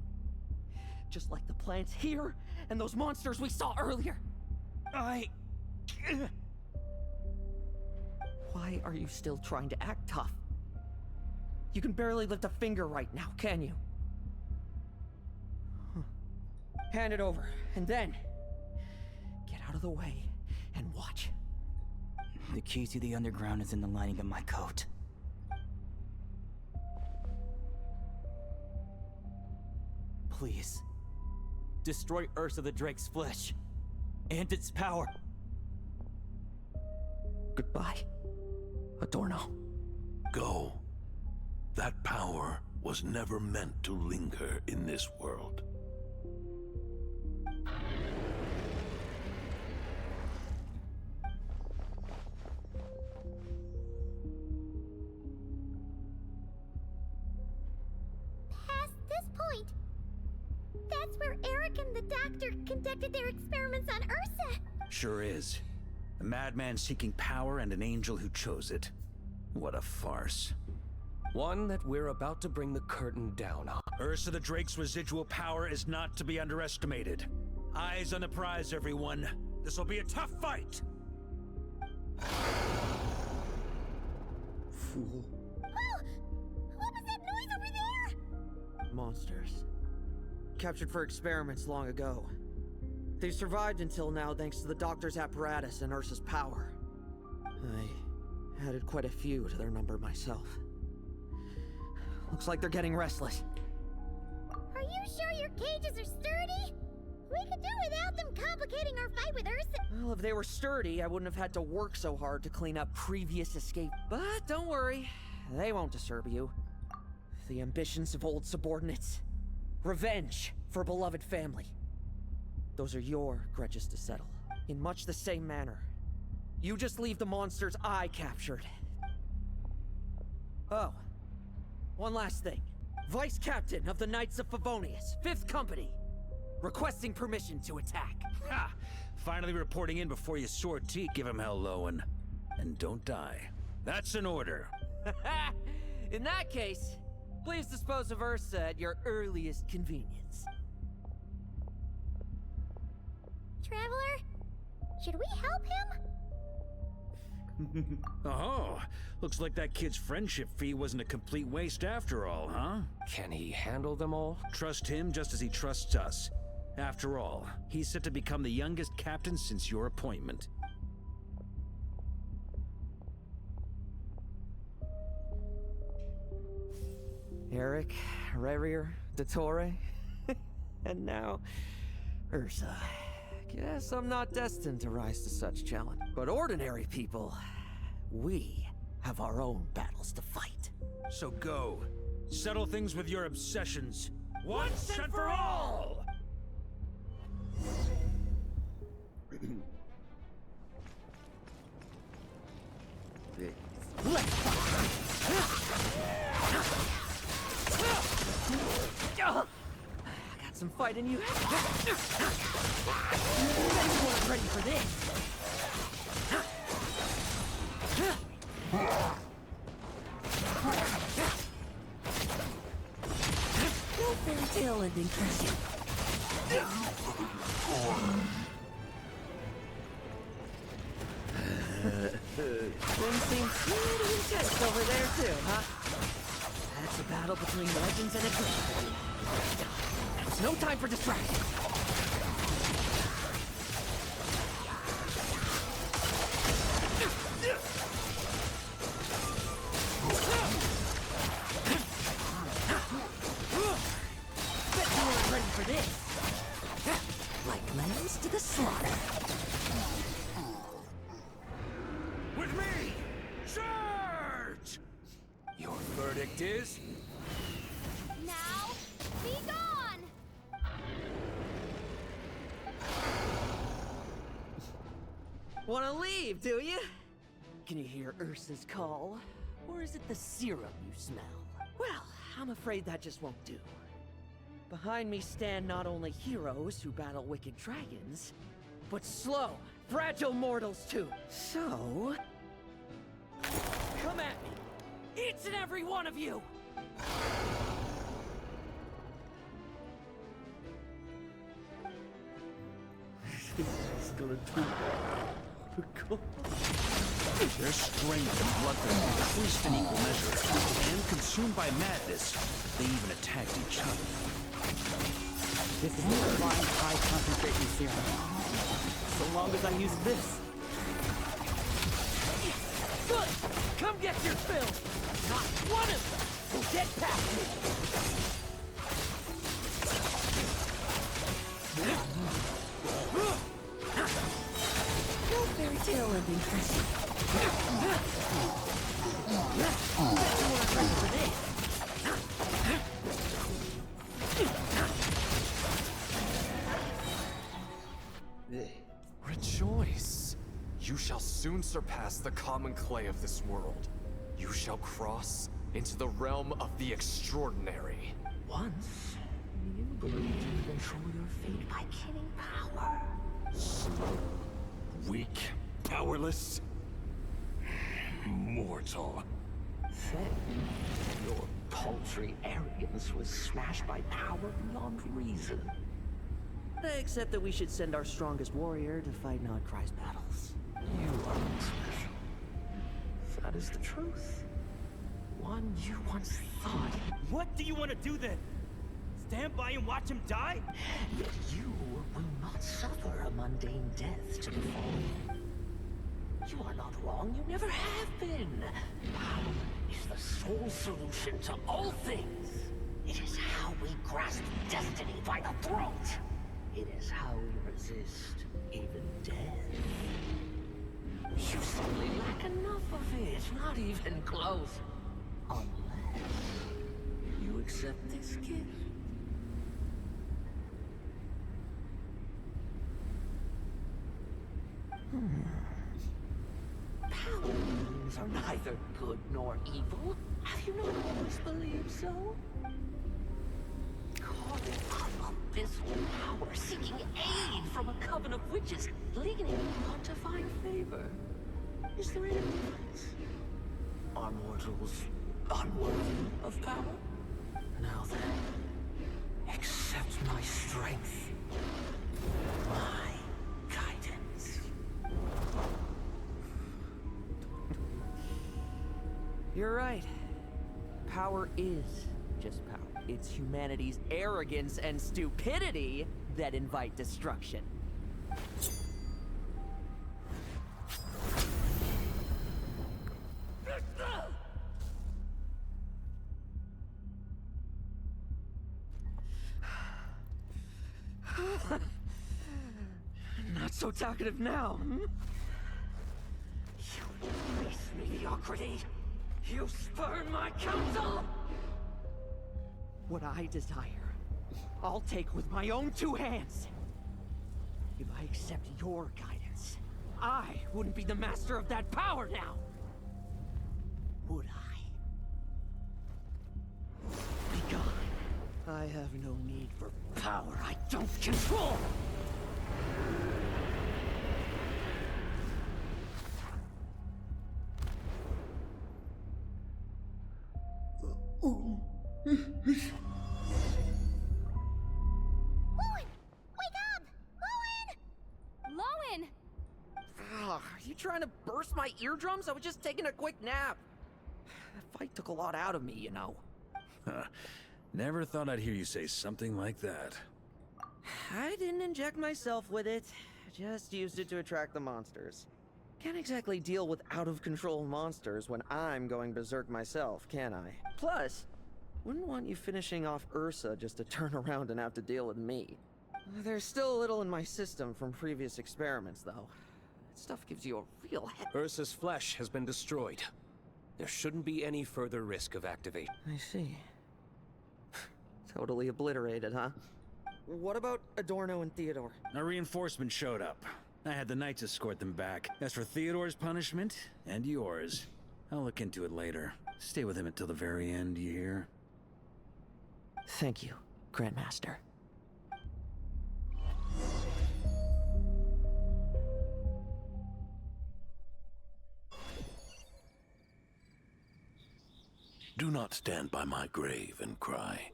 Just like the plants here and those monsters we saw earlier. Why are you still trying to act tough? You can barely lift a finger right now, can you? Hand it over, and then get out of the way and watch. The key to the underground is in the lining of my coat. Please, destroy Ursa the Drake's flesh and its power. Goodbye, Adorno. Go. That power was never meant to linger in this world. Past this point, that's where Eric and the doctor conducted their experiments on Ursa. Sure is. A madman seeking power and an angel who chose it. What a farce. One that we're about to bring the curtain down on. Ursa the Drake's residual power is not to be underestimated. Eyes on the prize, everyone. This'll be a tough fight! Fool. Oh! What was that noise over there? Monsters. Captured for experiments long ago. They've survived until now thanks to the doctor's apparatus and Ursa's power. I added quite a few to their number myself. Looks like they're getting restless. Are you sure your cages are sturdy? We could do without them complicating our fight with Ursa. Well, if they were sturdy, I wouldn't have had to work so hard to clean up previous escape. But don't worry, they won't disturb you. The ambitions of old subordinates. Revenge for beloved family. Those are your grudges to settle. In much the same manner. You just leave the monsters I captured. Oh, one last thing. Vice Captain of the Knights of Favonius, 5th Company. Requesting permission to attack. Ha! Finally reporting in before you sore teeth. Give him hell, Lohen. And don't die. That's an order. In that case, please dispose of Ursa at your earliest convenience. Traveler, should we help him? Oh, looks like that kid's friendship fee wasn't a complete waste after all, huh? Can he handle them all? Trust him just as he trusts us. After all, he's set to become the youngest captain since your appointment. Eric, Rerier, Dottore, and now Ursa. Guess I'm not destined to rise to such challenge. But ordinary people, we have our own battles to fight. So go. Settle things with your obsessions. Once and for all! Got some fight in you. You weren't ready for this. No fairy tale ending, Christian. Things seem pretty intense over there too, huh? That's a battle between legends and adversity. It's no time for distraction. Charge! Your verdict is? Now, be gone! Wanna leave, do you? Can you hear Ursa's call? Or is it the serum you smell? Well, I'm afraid that just won't do. Behind me stand not only heroes who battle wicked dragons, but slow, fragile mortals too. So... come at me! Each and every one of you! He's gonna do Their strength and bloodthirst increased in equal measure, and consumed by madness, they even attacked each other. This is a flying high concentration serum. So long as I use this. Good! Come get your fill! Not one of them will get past me! No fairy tale ending, Chrissy. Rejoice! You shall soon surpass the common clay of this world. You shall cross into the realm of the extraordinary. Once, you believed you could control your fate by killing power. Slow, weak, powerless, mortal. Then, your paltry arrogance was smashed by power beyond reason. Except that we should send our strongest warrior to fight Nod-Krai's battles. You are not special. That is the truth. One you once thought. What do you want to do then? Stand by and watch him die? Yet you will not suffer a mundane death to befall you. You are not wrong, you never have been. Power is the sole solution to all things. It is how we grasp destiny by the throat. It is how we resist even death. You simply lack enough of it, not even close. Unless you accept this gift. Power means are neither good nor evil. Have you not always believed so? Calling up abyssal power, seeking aid from a coven of witches, leaning on to find favor. Is there any difference? Are mortals unworthy of power? Now then, accept my strength, my guidance. You're right. Power is just power. It's humanity's arrogance and stupidity that invite destruction. Not so talkative now, hmm? You base mediocrity. You spurn my counsel. What I desire, I'll take with my own two hands. If I accept your guidance, I wouldn't be the master of that power now. Would I? Be gone. I have no need for power I don't control. Lohen! Wake up! Lohen! Lohen! Are you trying to burst my eardrums? I was just taking a quick nap. That fight took a lot out of me, you know. Never thought I'd hear you say something like that. I didn't inject myself with it. Just used it to attract the monsters. Can't exactly deal with out-of-control monsters when I'm going berserk myself, can I? Plus, wouldn't want you finishing off Ursa just to turn around and have to deal with me. There's still a little in my system from previous experiments, though. That stuff gives you a real head. Ursa's flesh has been destroyed. There shouldn't be any further risk of activation. I see. Totally obliterated, huh? What about Adorno and Theodore? A reinforcement showed up. I had the Knights escort them back. As for Theodore's punishment, and yours, I'll look into it later. Stay with him until the very end, you hear? Thank you, Grandmaster. Do not stand by my grave and cry.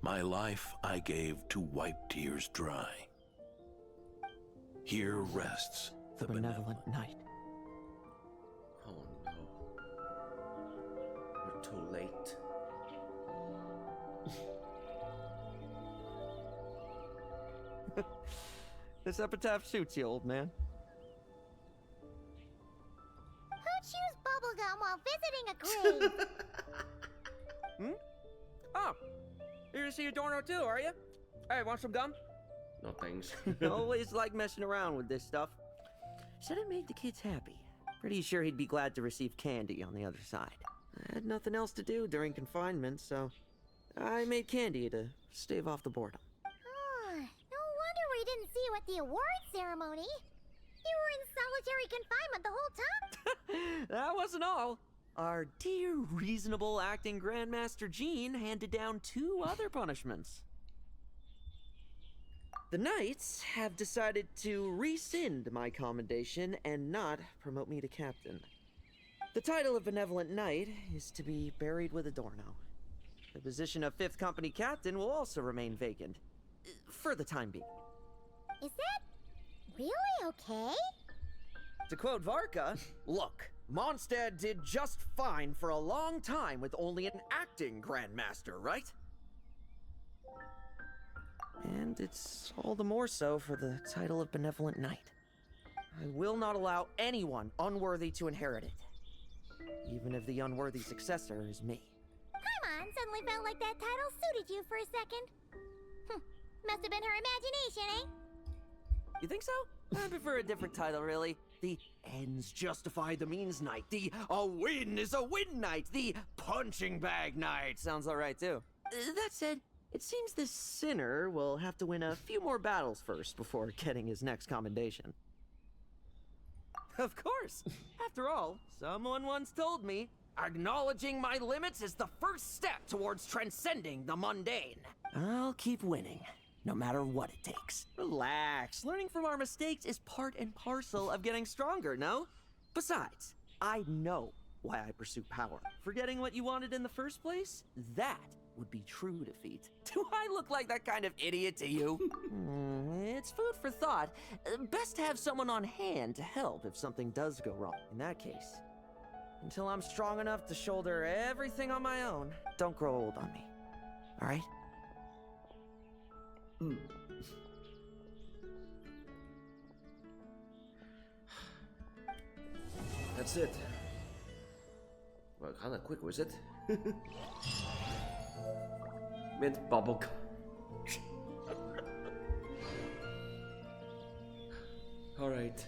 My life I gave to wipe tears dry. Here rests the Benevolent Knight. Oh no. We're too late. This epitaph suits you, old man. Who chews bubblegum while visiting a grave? Oh, you're gonna see Adorno too, are you? Hey, want some gum? No thanks. Always like messing around with this stuff. Said it made the kids happy. Pretty sure he'd be glad to receive candy on the other side. I had nothing else to do during confinement, so I made candy to stave off the boredom. Oh, no wonder we didn't see you at the award ceremony. You were in solitary confinement the whole time. That wasn't all. Our dear, reasonable acting Grandmaster Jean handed down 2 other punishments. The Knights have decided to rescind my commendation and not promote me to captain. The title of Benevolent Knight is to be buried with Adorno. The position of 5th Company Captain will also remain vacant, for the time being. Is that really okay? To quote Varka, look, Mondstadt did just fine for a long time with only an acting Grandmaster, right? And it's all the more so for the title of Benevolent Knight. I will not allow anyone unworthy to inherit it, even if the unworthy successor is me. Paimon suddenly felt like that title suited you for a second. Must have been her imagination, eh? You think so? I prefer a different title, really. The ends justify the means Knight. The a win is a win Knight. The punching bag Knight. Sounds alright, too. That said, it seems this sinner will have to win a few more battles first before getting his next commendation. Of course. After all, someone once told me, acknowledging my limits is the first step towards transcending the mundane. I'll keep winning, no matter what it takes. Relax. Learning from our mistakes is part and parcel of getting stronger, no? Besides, I know why I pursue power. Forgetting what you wanted in the first place? That would be true defeat. Do I look like that kind of idiot to you? It's food for thought. Best to have someone on hand to help if something does go wrong. In that case, until I'm strong enough to shoulder everything on my own, don't grow old on me. All right? That's it. Well, kinda quick, was it? Mint bubblegum. Alright.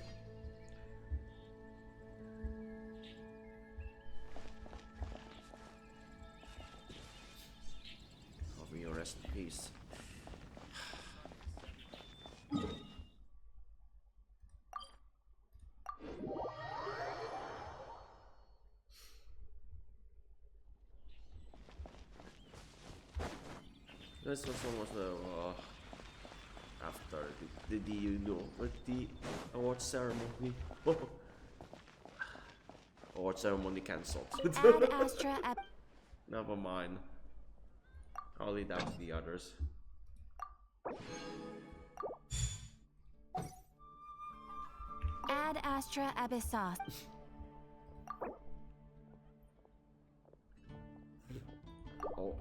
May you rest in peace. This one was the after the you know with the award ceremony. Award ceremony cancelled. Ad Astra Never mind. I'll leave that to the others. Ad Astra Abyssos. Oh.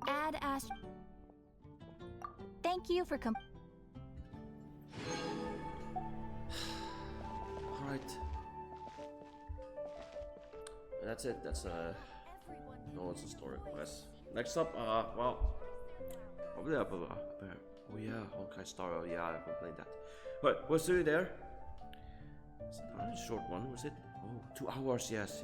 Ad Astra. Thank you for Alright. That's it. That's no, it's a story quest. Next up, well, Oh yeah, oh yeah, Honkai Star. Oh yeah, I complained that. But was it there? It's a very short one, was it? Oh, 2 hours. Yes.